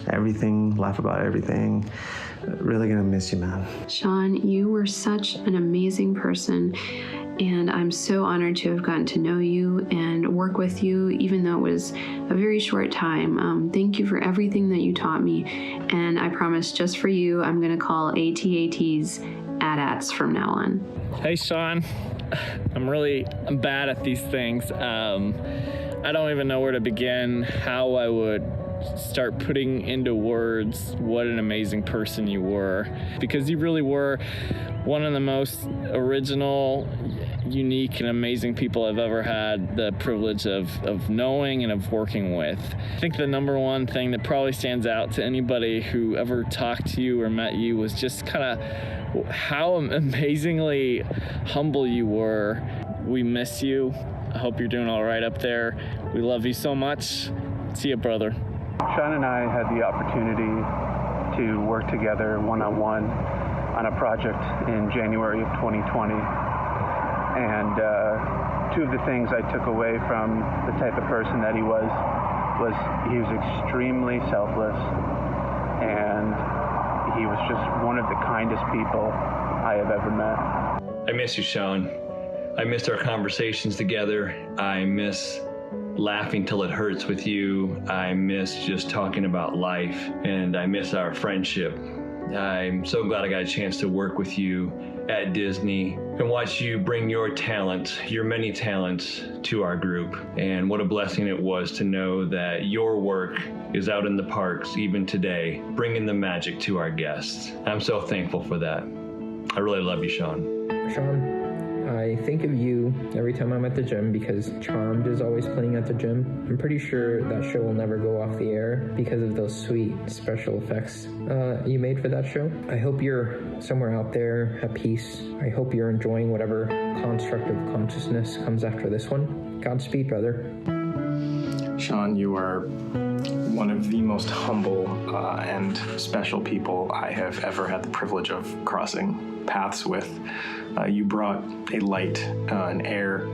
everything, laugh about everything. Really gonna miss you, man. Sean, you were such an amazing person, and I'm so honored to have gotten to know you and work with you, even though it was a very short time. Thank you for everything that you taught me, and I promise just for you, I'm gonna call ATATs AT-ATs from now on. Hey, Sean. I'm bad at these things. I don't even know where to begin, how I would start putting into words what an amazing person you were, because you really were one of the most original, unique, and amazing people I've ever had the privilege of knowing and of working with. I think the number one thing that probably stands out to anybody who ever talked to you or met you was just kind of how amazingly humble you were. We miss you. I hope you're doing all right up there. We love you so much. See you, brother. Sean and I had the opportunity to work together one-on-one on a project in January of 2020. And two of the things I took away from the type of person that he was he was extremely selfless, and he was just one of the kindest people I have ever met. I miss you, Sean. I missed our conversations together. I miss laughing till it hurts with you. I miss just talking about life, and I miss our friendship. I'm so glad I got a chance to work with you at Disney and watch you bring your talent, your many talents, to our group. And what a blessing it was to know that your work is out in the parks even today, bringing the magic to our guests. I'm so thankful for that. I really love you, Sean. Sean, I think of you every time I'm at the gym because Charmed is always playing at the gym. I'm pretty sure that show will never go off the air because of those sweet special effects you made for that show. I hope you're somewhere out there at peace. I hope you're enjoying whatever construct of consciousness comes after this one. Godspeed, brother. Sean, you are one of the most humble and special people I have ever had the privilege of crossing paths with. You brought a light, an air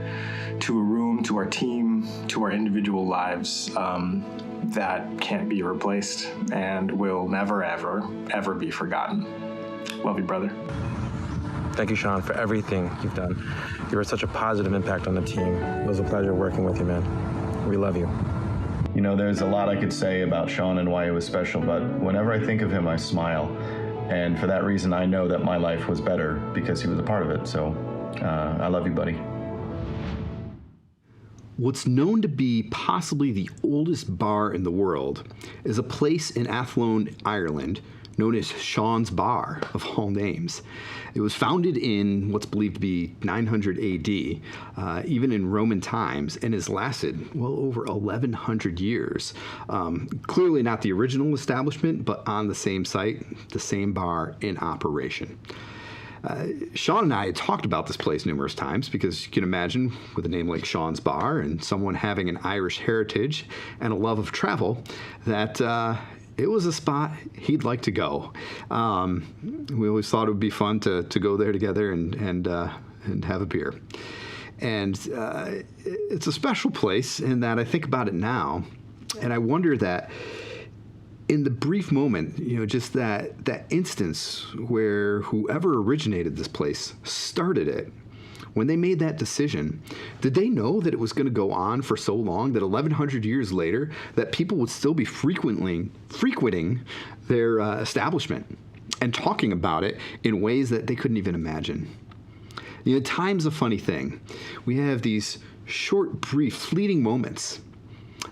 to a room, to our team, to our individual lives that can't be replaced and will never, ever be forgotten. Love you, brother. Thank you, Sean, for everything you've done. You were such a positive impact on the team. It was a pleasure working with you, man. We love you. You know, there's a lot I could say about Sean and why he was special, but whenever I think of him, I smile. And for that reason, I know that my life was better because he was a part of it. So I love you, buddy. What's known to be possibly the oldest bar in the world is a place in Athlone, Ireland, known as Sean's Bar, of all names. It was founded in what's believed to be 900 AD, even in Roman times, and has lasted well over 1,100 years. Clearly not the original establishment, but on the same site, the same bar in operation. Sean and I had talked about this place numerous times because you can imagine with a name like Sean's Bar and someone having an Irish heritage and a love of travel that it was a spot he'd like to go. We always thought it would be fun to go there together and have a beer. And it's a special place in that I think about it now, and I wonder that in the brief moment, you know, just that instance where whoever originated this place started it, when they made that decision, did they know that it was going to go on for so long, that 1,100 years later, that people would still be frequenting their establishment and talking about it in ways that they couldn't even imagine? You know, time's a funny thing. We have these short, brief, fleeting moments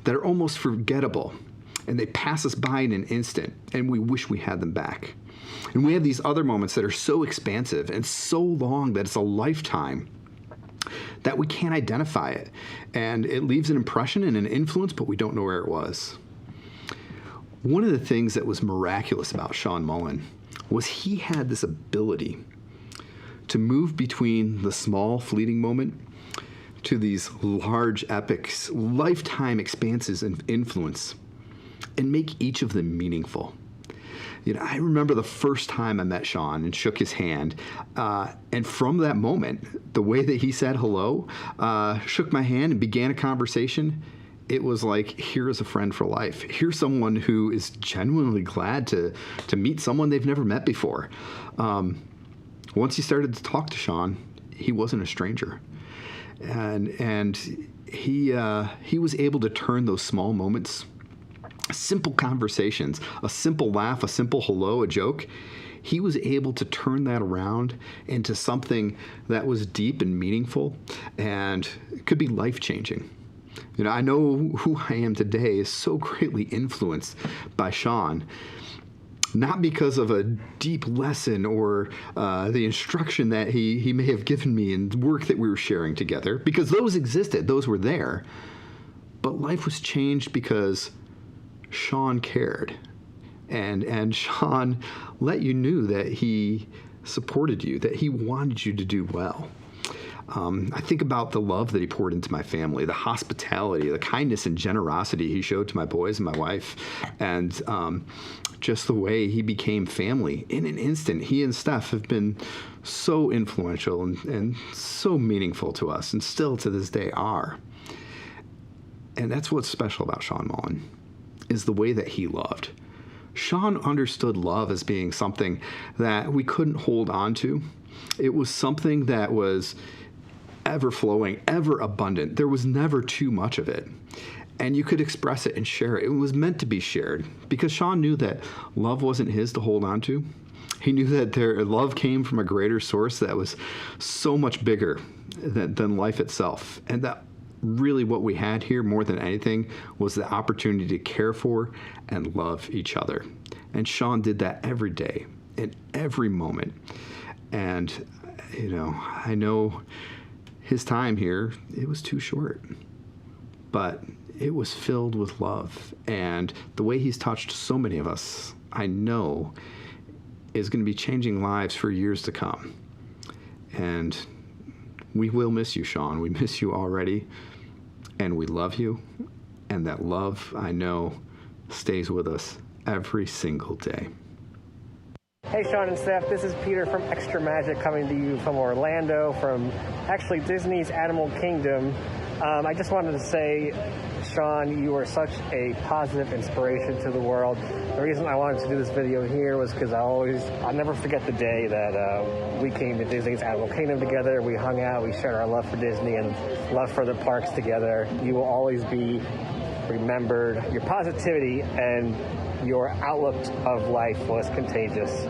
that are almost forgettable, and they pass us by in an instant, and we wish we had them back. And we have these other moments that are so expansive and so long that it's a lifetime that we can't identify it. And it leaves an impression and an influence, but we don't know where it was. One of the things that was miraculous about Sean Mullen was he had this ability to move between the small, fleeting moment to these large epics, lifetime expanses of influence, and make each of them meaningful. You know, I remember the first time I met Sean and shook his hand, and from that moment, the way that he said hello, shook my hand and began a conversation, it was like, here is a friend for life. Here's someone who is genuinely glad to meet someone they've never met before. Once you started to talk to Sean, he wasn't a stranger. And he was able to turn those small moments, simple conversations, a simple laugh, a simple hello, a joke, he was able to turn that around into something that was deep and meaningful and could be life-changing. You know, I know who I am today is so greatly influenced by Sean, not because of a deep lesson or the instruction that he may have given me in the work that we were sharing together, because those existed, those were there. But life was changed because Sean cared. And Sean let you know that he supported you, that he wanted you to do well. I think about the love that he poured into my family, the hospitality, the kindness and generosity he showed to my boys and my wife, and just the way he became family in an instant. He and Stef have been so influential and so meaningful to us, and still to this day are. And that's what's special about Sean Mullen, is the way that he loved. Sean understood love as being something that we couldn't hold on to. It was something that was ever flowing, ever abundant. There was never too much of it. And you could express it and share it. It was meant to be shared because Sean knew that love wasn't his to hold on to. He knew that love came from a greater source that was so much bigger than life itself. And that really what we had here more than anything was the opportunity to care for and love each other. And Sean did that every day, in every moment. And, you know, I know his time here, it was too short, but it was filled with love. And the way he's touched so many of us, I know, is going to be changing lives for years to come. And we will miss you, Sean. We miss you already. And we love you. And that love, I know, stays with us every single day. Hey Sharon and Stef, this is Peter from Extra Magic coming to you from Orlando, from actually Disney's Animal Kingdom. I just wanted to say, Sean, you are such a positive inspiration to the world. The reason I wanted to do this video here was because I'll never forget the day that we came to Disney's Animal Kingdom together. We hung out, we shared our love for Disney and love for the parks together. You will always be remembered. Your positivity and your outlook of life was contagious.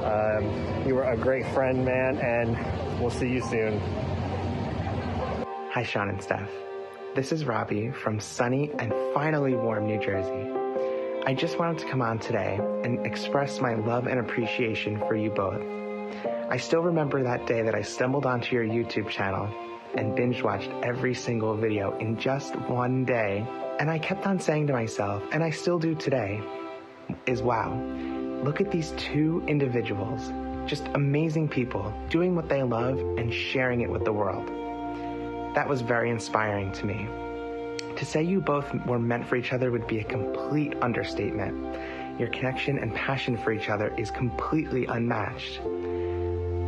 You were a great friend, man, and we'll see you soon. Hi, Sharon and Stef. This is Robby from sunny and finally warm New Jersey. I just wanted to come on today and express my love and appreciation for you both. I still remember that day that I stumbled onto your YouTube channel and binge-watched every single video in just one day. And I kept on saying to myself, and I still do today, is wow, look at these two individuals, just amazing people, doing what they love and sharing it with the world. That was very inspiring to me. To say you both were meant for each other would be a complete understatement. Your connection and passion for each other is completely unmatched.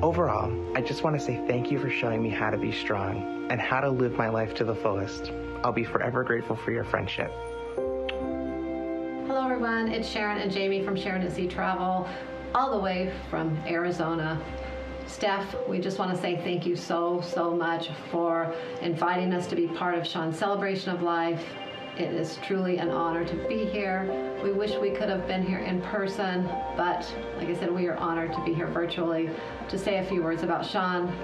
Overall, I just want to say thank you for showing me how to be strong and how to live my life to the fullest. I'll be forever grateful for your friendship. Hello everyone, it's Sharon and Jamie from Sharon and ECCC Travels, all the way from Arizona. Stef, we just want to say thank you so much for inviting us to be part of Sean's celebration of life. It is truly an honor to be here. We wish we could have been here in person, but like I said, we are honored to be here virtually. To say a few words about Sean,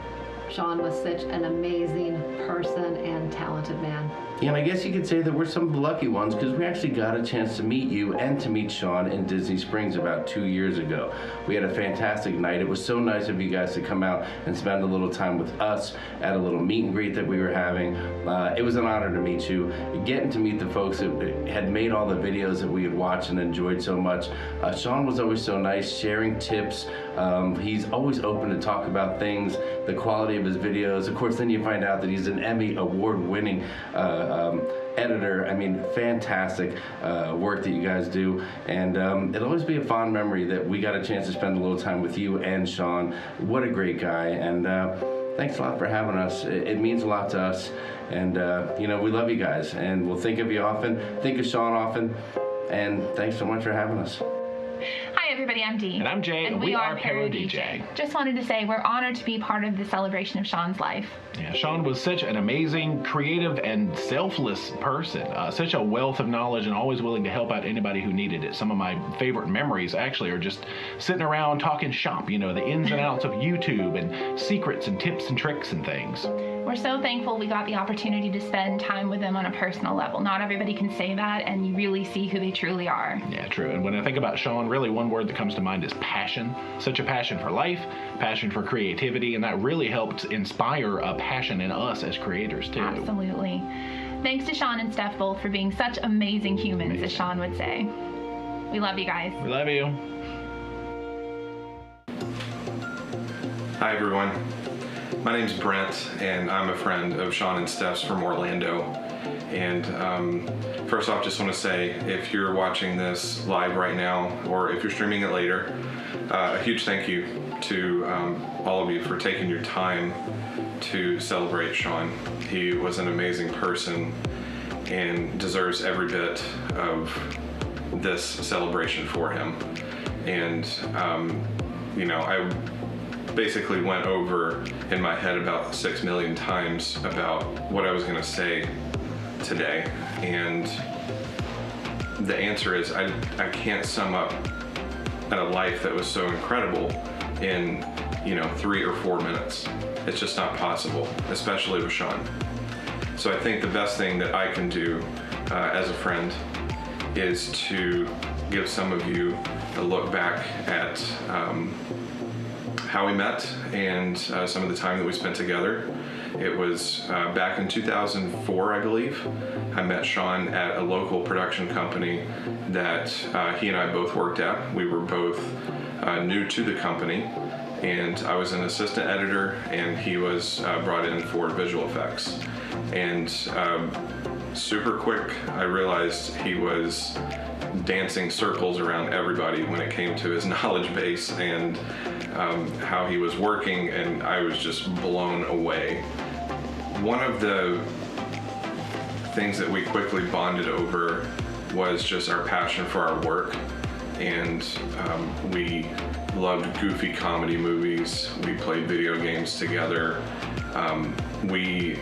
Sean was such an amazing person and talented man. And I guess you could say that we're some of the lucky ones because we actually got a chance to meet you and to meet Sean in Disney Springs about 2 years ago. We had a fantastic night. It was so nice of you guys to come out and spend a little time with us at a little meet and greet that we were having. It was an honor to meet you. Getting to meet the folks that had made all the videos that we had watched and enjoyed so much. Sean was always so nice, sharing tips. He's always open to talk about things, the quality of his videos. Of course, then you find out that he's an Emmy award-winning editor. I mean, fantastic work that you guys do, and it'll always be a fond memory that we got a chance to spend a little time with you and Sean. What a great guy, and thanks a lot for having us. It means a lot to us, and you know, we love you guys, and we'll think of you often, think of Sean often, and thanks so much for having us. Hi everybody, I'm Dee. And I'm Jay, and we are Paro DJ. Just wanted to say we're honored to be part of the celebration of Sean's life. Yeah, Sean was such an amazing, creative, and selfless person. Such a wealth of knowledge and always willing to help out anybody who needed it. Some of my favorite memories actually are just sitting around talking shop, you know, the ins and outs of YouTube and secrets and tips and tricks and things. We're so thankful we got the opportunity to spend time with them on a personal level. Not everybody can say that, and you really see who they truly are. Yeah, true. And when I think about Sean, really one word that comes to mind is passion. Such a passion for life, passion for creativity, and that really helped inspire a passion in us as creators too. Absolutely. Thanks to Sean and Stef both for being such amazing humans, as Sean would say. We love you guys. We love you. Hi everyone. My name's Brent, and I'm a friend of Sharon and Stef's from Orlando. And first off, just want to say, if you're watching this live right now, or if you're streaming it later, a huge thank you to all of you for taking your time to celebrate Sean. He was an amazing person and deserves every bit of this celebration for him. And, you know, I basically went over in my head about 6 million times about what I was going to say today, and the answer is I can't sum up a life that was so incredible in, you know, 3 or 4 minutes. It's just not possible, especially with Sean. So I think the best thing that I can do as a friend is to give some of you a look back at how we met and some of the time that we spent together. It was back in 2004, I believe. I met Sean at a local production company that he and I both worked at. We were both new to the company, and I was an assistant editor, and he was brought in for visual effects. And super quick, I realized he was dancing circles around everybody when it came to his knowledge base and how he was working, and I was just blown away. One of the things that we quickly bonded over was just our passion for our work, and we loved goofy comedy movies. We played video games together. We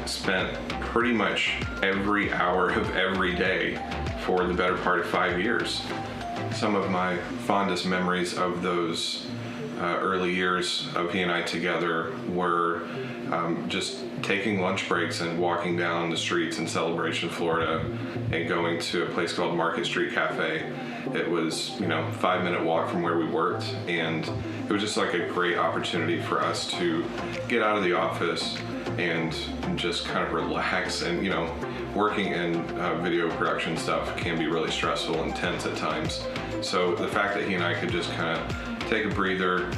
spent pretty much every hour of every day for the better part of 5 years. Some of my fondest memories of those early years of he and I together were just taking lunch breaks and walking down the streets in Celebration, Florida, and going to a place called Market Street Cafe. It was, you know, 5-minute walk from where we worked, and it was just like a great opportunity for us to get out of the office and just kind of relax. And, you know, working in video production stuff can be really stressful and tense at times. So the fact that he and I could just kind of take a breather,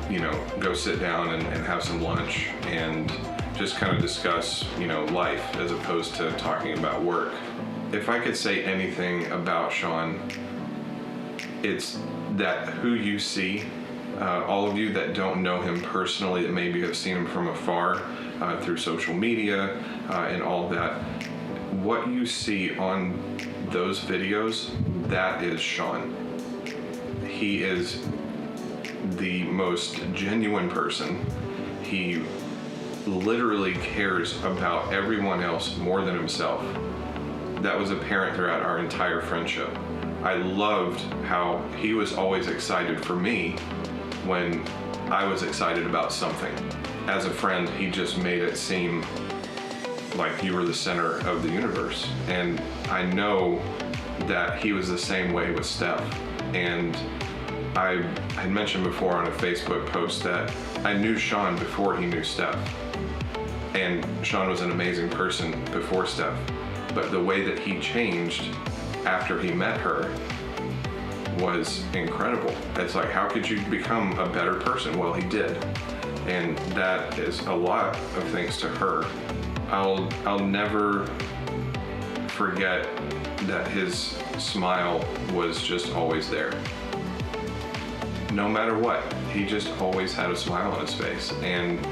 you know, go sit down and have some lunch and just kind of discuss, you know, life as opposed to talking about work. If I could say anything about Sean, it's that who you see, all of you that don't know him personally, that maybe have seen him from afar through social media and all of that, what you see on those videos, that is Sean. He is the most genuine person. He literally cares about everyone else more than himself. That was apparent throughout our entire friendship. I loved how he was always excited for me when I was excited about something. as a friend, he just made it seem like you were the center of the universe. And I know that he was the same way with Stef. And I had mentioned before on a Facebook post that I knew Sean before he knew Stef. And Sean was an amazing person before Stef. But the way that he changed after he met her was incredible. It's like, how could you become a better person? Well, he did. And that is a lot of thanks to her. I'll never forget that his smile was just always there. No matter what, he just always had a smile on his face. And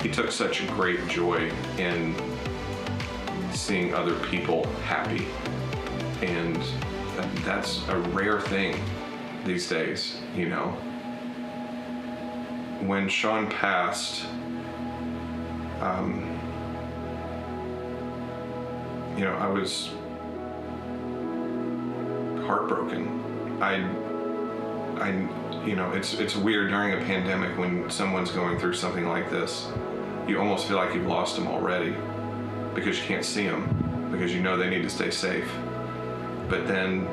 he took such great joy in seeing other people happy. And that's a rare thing these days, you know. When Sean passed, you know, I was heartbroken. You know, it's weird during a pandemic when someone's going through something like this. You almost feel like you've lost them already because you can't see them, because you know they need to stay safe. But then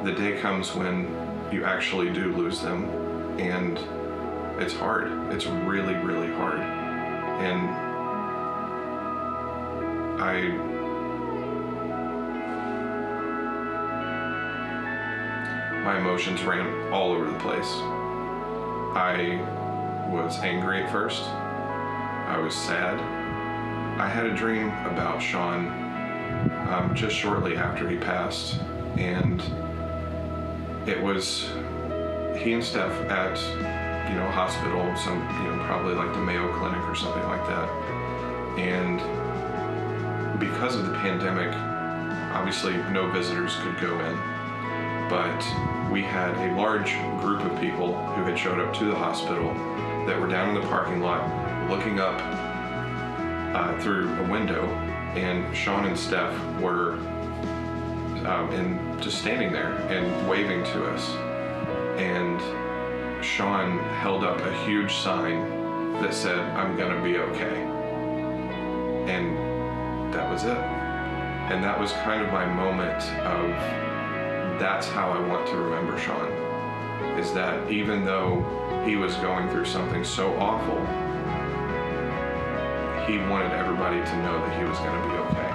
the day comes when you actually do lose them, and it's hard. It's really, really hard. And my emotions ran all over the place. I was angry at first. I was sad. I had a dream about Sean just shortly after he passed, and it was he and Stef at, you know, hospital, some, you know, probably like the Mayo Clinic or something like that. And because of the pandemic, obviously no visitors could go in, but we had a large group of people who had showed up to the hospital that were down in the parking lot looking up through a window, and Sean and Stef were just standing there and waving to us. And Sean held up a huge sign that said, "I'm gonna be okay." And that was it. And that was kind of my moment of, that's how I want to remember Sean, is that even though he was going through something so awful, he wanted everybody to know that he was going to be okay.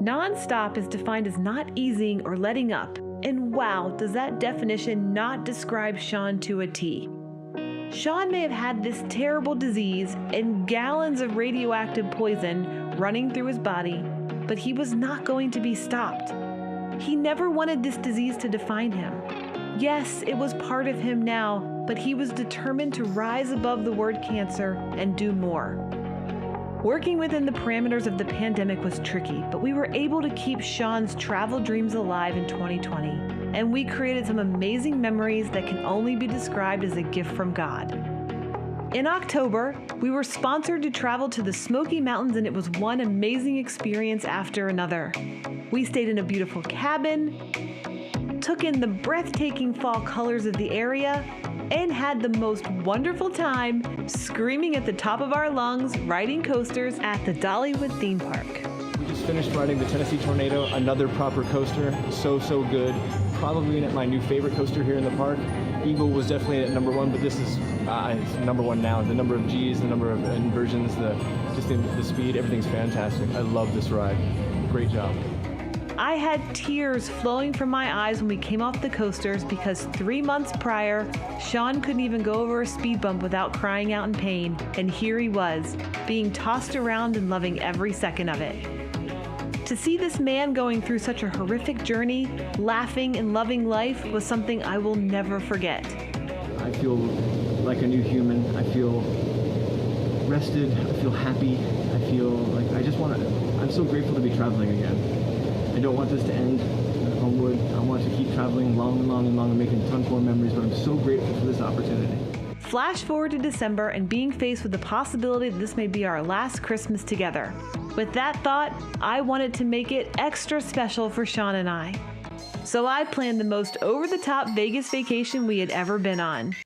Non-stop is defined as not easing or letting up. And wow, does that definition not describe Sean to a T. Sean may have had this terrible disease and gallons of radioactive poison running through his body, but he was not going to be stopped. He never wanted this disease to define him. Yes, it was part of him now, but he was determined to rise above the word cancer and do more. Working within the parameters of the pandemic was tricky, but we were able to keep Sean's travel dreams alive in 2020, and we created some amazing memories that can only be described as a gift from God. In October, we were sponsored to travel to the Smoky Mountains, and it was one amazing experience after another. We stayed in a beautiful cabin, took in the breathtaking fall colors of the area, and had the most wonderful time screaming at the top of our lungs riding coasters at the Dollywood theme park. We just finished riding the Tennessee Tornado, another proper coaster, so good. Probably my new favorite coaster here in the park. Eagle was definitely at number one, but this is it's number one now. The number of G's, the number of inversions, the speed, everything's fantastic. I love this ride. Great job. I had tears flowing from my eyes when we came off the coasters because 3 months prior, Sean couldn't even go over a speed bump without crying out in pain, and here he was, being tossed around and loving every second of it. To see this man going through such a horrific journey, laughing and loving life, was something I will never forget. I feel like a new human. I feel rested. I feel happy. I feel like I'm so grateful to be traveling again. I don't want this to end at Homewood. I want to keep traveling long and making tons more memories, but I'm so grateful for this opportunity. flash forward to December and being faced with the possibility that this may be our last Christmas together. With that thought, I wanted to make it extra special for Shawn and I. So I planned the most over-the-top Vegas vacation we had ever been on.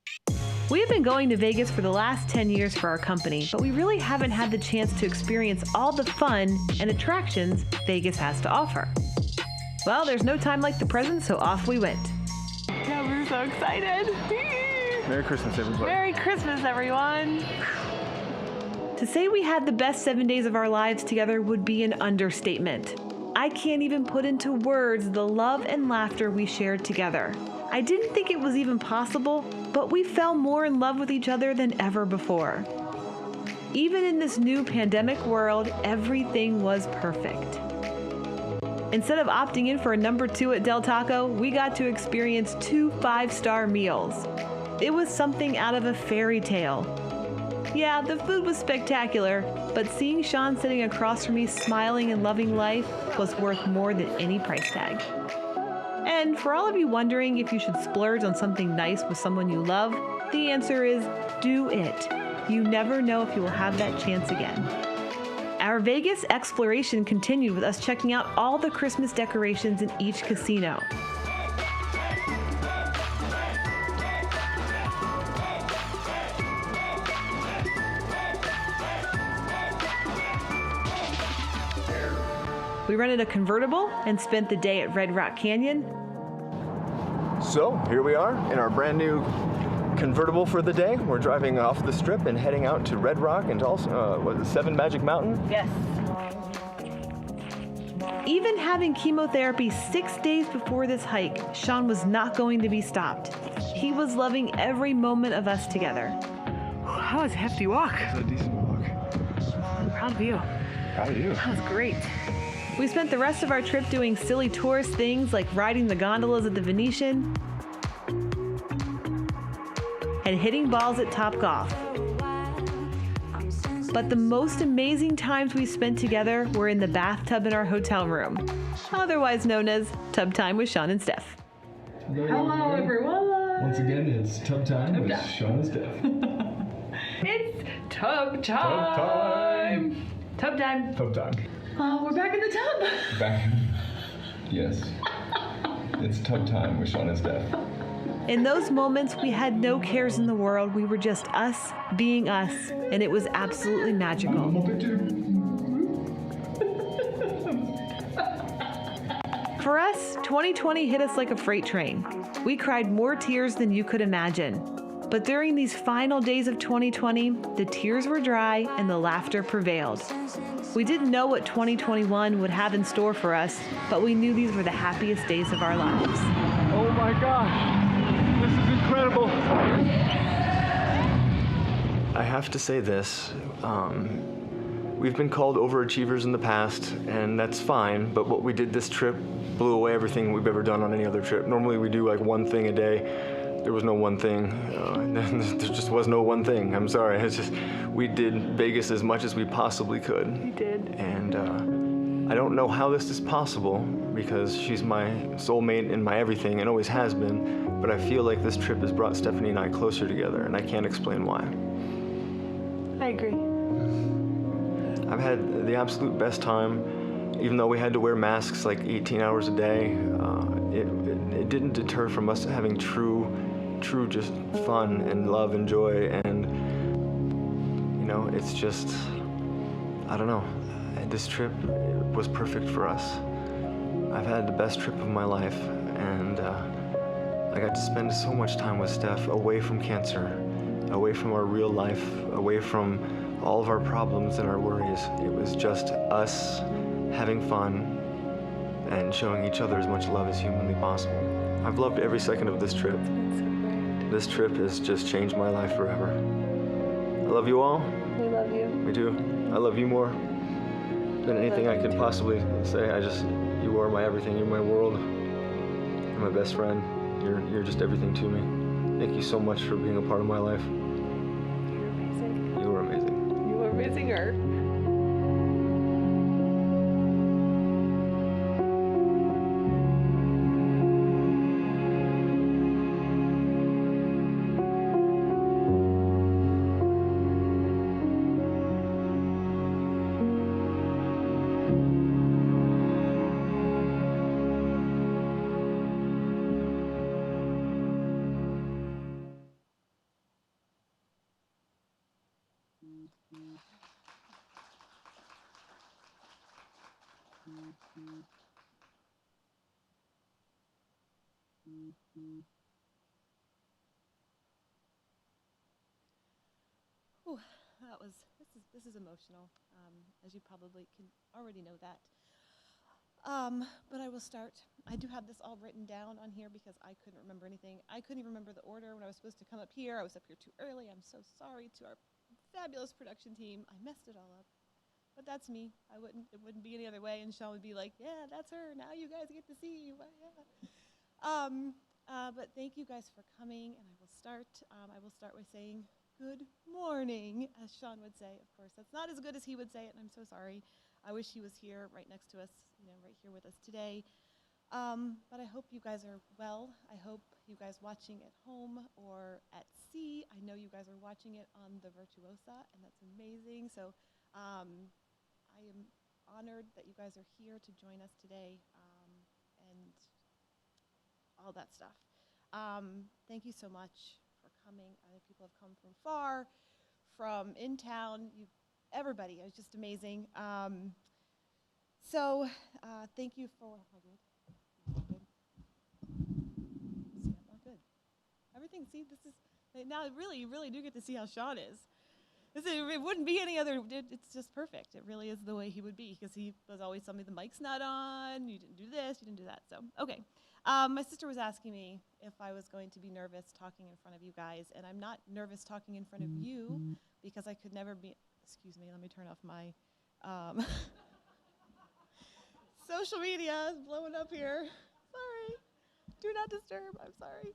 We have been going to Vegas for the last 10 years for our company, but we really haven't had the chance to experience all the fun and attractions Vegas has to offer. Well, there's no time like the present, so off we went. Yeah, we're so excited. Merry Christmas, everybody. Merry Christmas, everyone. To say we had the best 7 days of our lives together would be an understatement. I can't even put into words the love and laughter we shared together. I didn't think it was even possible, but we fell more in love with each other than ever before. Even in this new pandemic world, everything was perfect. Instead of opting in for a number 2 at Del Taco, we got to experience 2 5-star meals. It was something out of a fairy tale. Yeah, the food was spectacular, but seeing Shawn sitting across from me smiling and loving life was worth more than any price tag. And for all of you wondering if you should splurge on something nice with someone you love, the answer is do it. You never know if you will have that chance again. Our Vegas exploration continued with us checking out all the Christmas decorations in each casino. We rented a convertible and spent the day at Red Rock Canyon. So here we are in our brand new convertible for the day. We're driving off the strip and heading out to Red Rock and also, 7 Magic Mountain? Yes. Even having chemotherapy 6 days before this hike, Shawn was not going to be stopped. He was loving every moment of us together. That was a hefty walk. It's a decent walk. I'm proud of you. Proud of you. That was great. We spent the rest of our trip doing silly tourist things like riding the gondolas at the Venetian and hitting balls at Topgolf. But the most amazing times we spent together were in the bathtub in our hotel room, otherwise known as Tub Time with Shawn and Stef. Hello, everyone. Once again, it's Tub Time with Shawn and Stef. It's tub time. Tub time. Tub time. Oh, we're back in the tub. Back. Yes. It's Tub Time with Shawn and Stef. In those moments, we had no cares in the world. We were just us being us, and it was absolutely magical. For us, 2020 hit us like a freight train. We cried more tears than you could imagine. But during these final days of 2020, the tears were dry and the laughter prevailed. We didn't know what 2021 would have in store for us, but we knew these were the happiest days of our lives. Oh my gosh, this is incredible. I have to say this, we've been called overachievers in the past, and that's fine, but what we did this trip blew away everything we've ever done on any other trip. Normally we do like one thing a day. There was no one thing. There just was no one thing. I'm sorry. It's just, we did Vegas as much as we possibly could. We did. And I don't know how this is possible because she's my soulmate and my everything and always has been, but I feel like this trip has brought Stephanie and I closer together, and I can't explain why. I agree. I've had the absolute best time, even though we had to wear masks like 18 hours a day. It didn't deter from us having true just fun and love and joy, and you know, it's just, I don't know, this trip was perfect for us. I've had the best trip of my life, and I got to spend so much time with Steph, away from cancer, away from our real life, away from all of our problems and our worries. It was just us having fun and showing each other as much love as humanly possible. I've loved every second of this trip. This trip has just changed my life forever. I love you all. We love you. We do. I love you more than anything I could possibly say. You are my everything. You're my world. You're my best friend. You're just everything to me. Thank you so much for being a part of my life. You're amazing. You are amazing. You are amazing-er. Whew, this is emotional, as you probably can already know that. But I will start. I do have this all written down on here because I couldn't remember anything. I couldn't even remember the order when I was supposed to come up here. I was up here too early. I'm so sorry to our fabulous production team. I messed it all up. But that's me. It wouldn't be any other way. And Sean would be like, yeah, that's her. Now you guys get to see. Yeah. But thank you guys for coming. And I will start by saying good morning, as Sean would say. Of course, that's not as good as he would say it, and I'm so sorry. I wish he was here right next to us, right here with us today. But I hope you guys are well. I hope you guys watching at home or at sea. I know you guys are watching it on the Virtuosa, and that's amazing. So I am honored that you guys are here to join us today, and all that stuff. Thank you so much for coming. Other people have come from far, from in town. Everybody, it was just amazing. So thank you for. Am I good? See, I'm not good. Everything. See, this is now. You really do get to see how Sean is. It wouldn't be any other. It's just perfect. It really is the way he would be, because he was always telling me the mic's not on. You didn't do this. You didn't do that. So okay. My sister was asking me if I was going to be nervous talking in front of you guys, and I'm not nervous talking in front of you because I could never be. Excuse me. Let me turn off my social media is blowing up here. Sorry. Do not disturb. I'm sorry.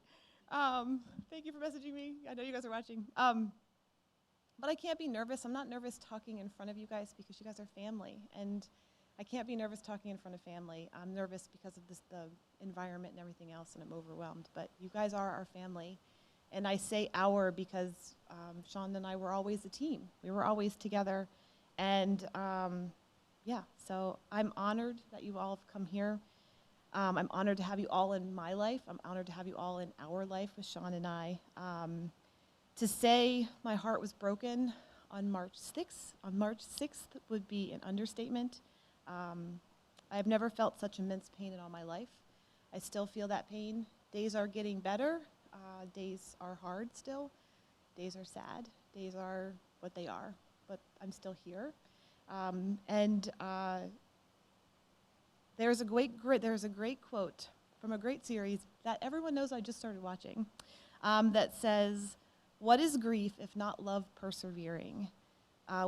Thank you for messaging me. I know you guys are watching. But I can't be nervous. I'm not nervous talking in front of you guys because you guys are family, and I can't be nervous talking in front of family. I'm nervous because of the environment and everything else, and I'm overwhelmed. But you guys are our family, and I say our because Sean and I were always a team. We were always together, and yeah. So I'm honored that you all have come here. I'm honored to have you all in my life. I'm honored to have you all in our life with Sean and I. To say my heart was broken on March 6th would be an understatement. I have never felt such immense pain in all my life. I still feel that pain. Days are getting better. Days are hard still. Days are sad. Days are what they are. But I'm still here. There's a great quote from a great series that everyone knows I just started watching that says, "What is grief if not love persevering?"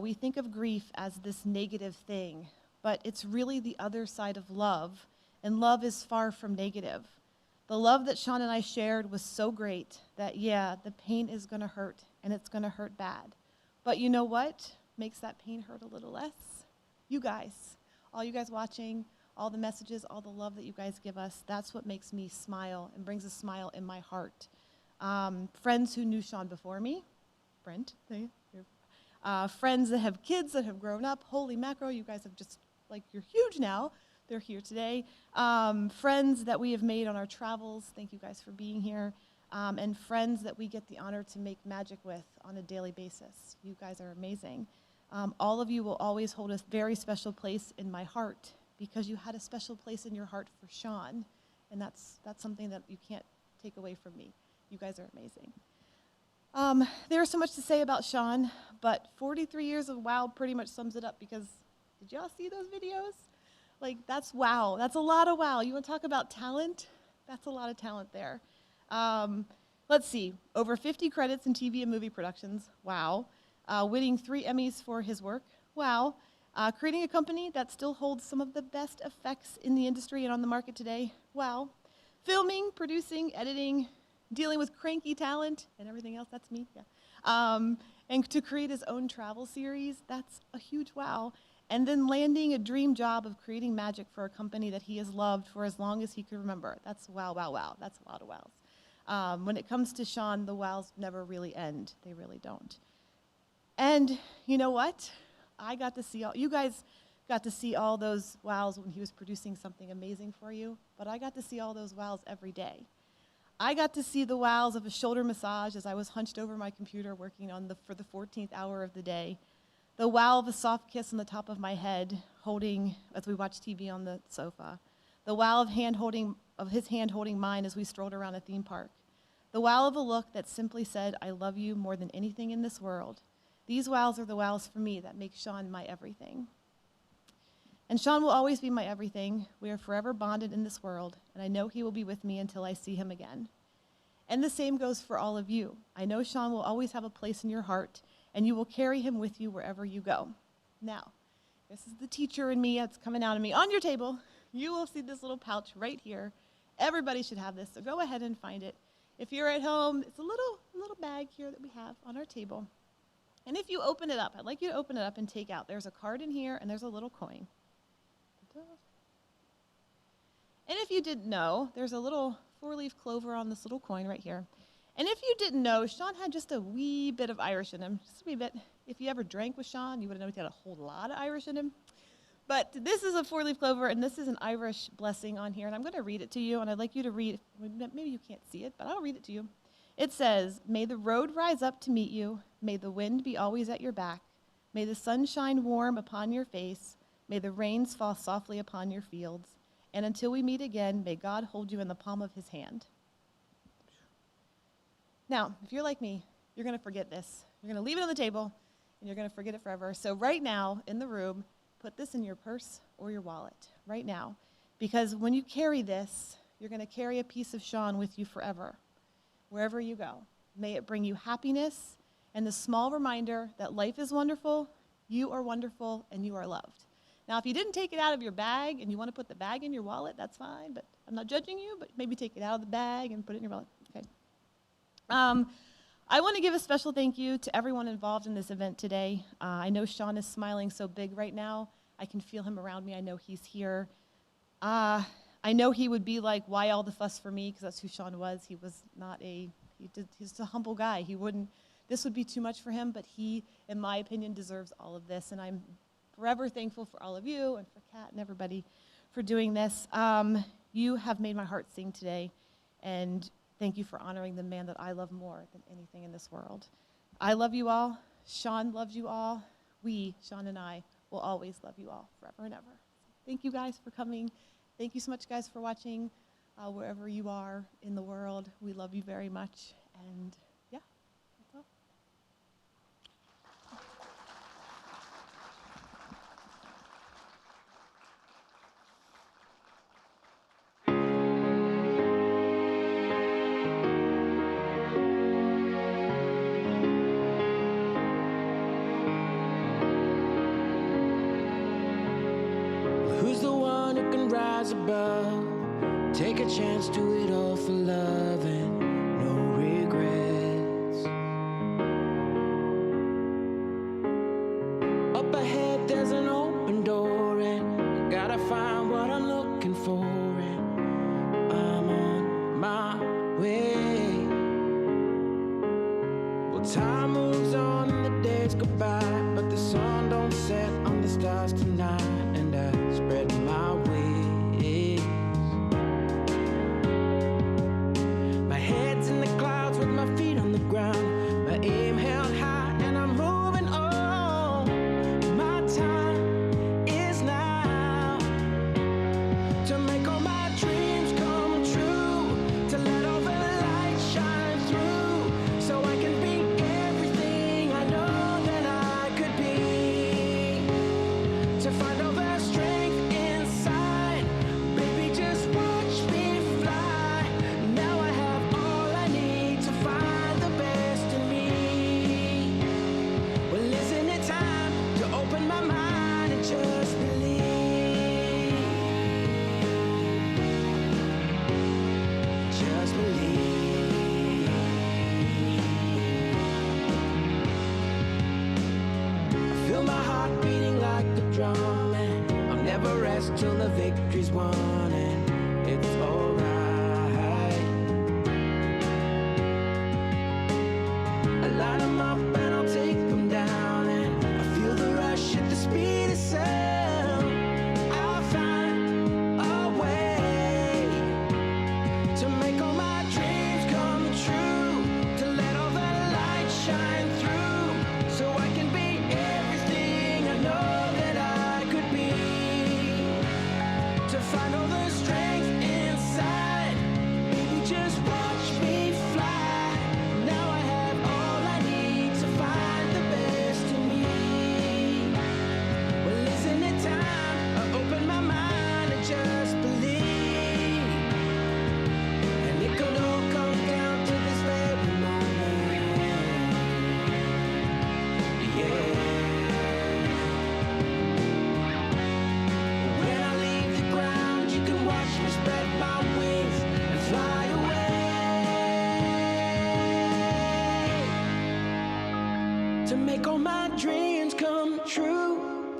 We think of grief as this negative thing, but it's really the other side of love, and love is far from negative. The love that Sean and I shared was so great that, yeah, the pain is going to hurt, and it's going to hurt bad. But you know what makes that pain hurt a little less? You guys, all you guys watching, all the messages, all the love that you guys give us, that's what makes me smile and brings a smile in my heart. Friends who knew Sean before me, Brent, friends that have kids that have grown up, holy macro, you guys have just, you're huge now. They're here today. Friends that we have made on our travels, thank you guys for being here. And friends that we get the honor to make magic with on a daily basis. You guys are amazing. All of you will always hold a very special place in my heart because you had a special place in your heart for Sean. And that's something that you can't take away from me. You guys are amazing. There's so much to say about Sean, but 43 years of WOW pretty much sums it up because did y'all see those videos? That's WOW. That's a lot of WOW. You want to talk about talent? That's a lot of talent there. Let's see. Over 50 credits in TV and movie productions. WOW. Winning 3 Emmys for his work. WOW. Creating a company that still holds some of the best effects in the industry and on the market today. WOW. Filming, producing, editing, dealing with cranky talent and everything else. That's me. Yeah. And to create his own travel series. That's a huge WOW. And then landing a dream job of creating magic for a company that he has loved for as long as he could remember. That's WOW, WOW, WOW. That's a lot of WOWs. When it comes to Sean, the WOWs never really end. They really don't. And you know what? I got to see you guys got to see all those WOWs when he was producing something amazing for you, but I got to see all those WOWs every day. I got to see the wows of a shoulder massage as I was hunched over my computer working for the 14th hour of the day. The wow of a soft kiss on the top of my head, as we watched TV on the sofa. The wow of his hand holding mine as we strolled around a theme park. The wow of a look that simply said, I love you more than anything in this world. These wows are the wows for me that make Shawn my everything. And Shawn will always be my everything. We are forever bonded in this world, and I know he will be with me until I see him again. And the same goes for all of you. I know Shawn will always have a place in your heart, and you will carry him with you wherever you go. Now, this is the teacher in me that's coming out of me. On your table, you will see this little pouch right here. Everybody should have this, so go ahead and find it. If you're at home, it's a little bag here that we have on our table. And if you open it up, I'd like you to open it up and take out. There's a card in here, and there's a little coin. And if you didn't know, there's a little 4-leaf clover on this little coin right here. And if you didn't know, Shawn had just a wee bit of Irish in him, just a wee bit. If you ever drank with Shawn, you would have known he had a whole lot of Irish in him. But this is a 4-leaf clover, and this is an Irish blessing on here, and I'm going to read it to you, and I'd like you to read, maybe you can't see it, but I'll read it to you. It says, may the road rise up to meet you, may the wind be always at your back, may the sun shine warm upon your face, may the rains fall softly upon your fields, and until we meet again, may God hold you in the palm of his hand. Now, if you're like me, you're going to forget this. You're going to leave it on the table, and you're going to forget it forever. So right now, in the room, put this in your purse or your wallet, right now. Because when you carry this, you're going to carry a piece of Shawn with you forever, wherever you go. May it bring you happiness and the small reminder that life is wonderful, you are wonderful, and you are loved. Now, if you didn't take it out of your bag and you want to put the bag in your wallet, that's fine, but I'm not judging you, but maybe take it out of the bag and put it in your wallet. Okay. I want to give a special thank you to everyone involved in this event today. I know Shawn is smiling so big right now. I can feel him around me. I know he's here. I know he would be like, why all the fuss for me? Because that's who Shawn was. He was not he's a humble guy. This would be too much for him, but he, in my opinion, deserves all of this. And I'm forever thankful for all of you and for Kat and everybody for doing this. You have made my heart sing today, and thank you for honoring the man that I love more than anything in this world. I love you all. Shawn loves you all. We, Shawn and I, will always love you all forever and ever. Thank you guys for coming. Thank you so much, guys, for watching. Wherever you are in the world, we love you very much. And yeah, that's all. Who's the one who can rise above? Take a chance, do it all for love and no regrets. Up ahead there's an open door, and I gotta find what I'm looking for, and I'm on my way. Well, time moves on and the days go by, but the sun don't set on the stars tonight, and I spread my wings. My head's in the clouds with my feet on the ground, my aim held high and I'm moving on. My time is now to make all my dreams come true, to let all the light shine through, so I can be everything I know that I could be, to find all the strength inside. Baby, just watch me fly. Now I have all I need to find the best in me. Well, isn't it time to open my mind and just believe? Just believe. I feel my heart beating like a drum, and I'll never rest till the victory's won, and it's alright. I light 'em up and I'll take 'em down, and I feel the rush at the speed of sound. I'll find a way to make all my dreams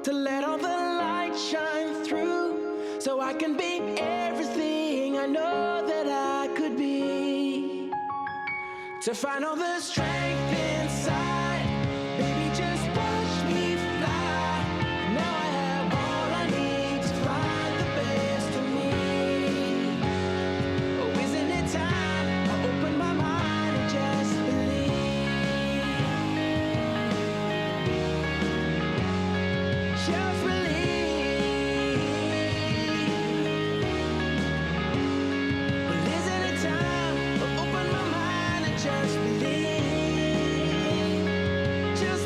to let all the light shine through, so I can be everything I know that I could be. To find all the strength inside, baby, just watch me fly. Now I have all I need to find the best of me. Oh, isn't it time I open my mind and just believe? Just believe. Well, isn't it time I open my mind and just believe? Just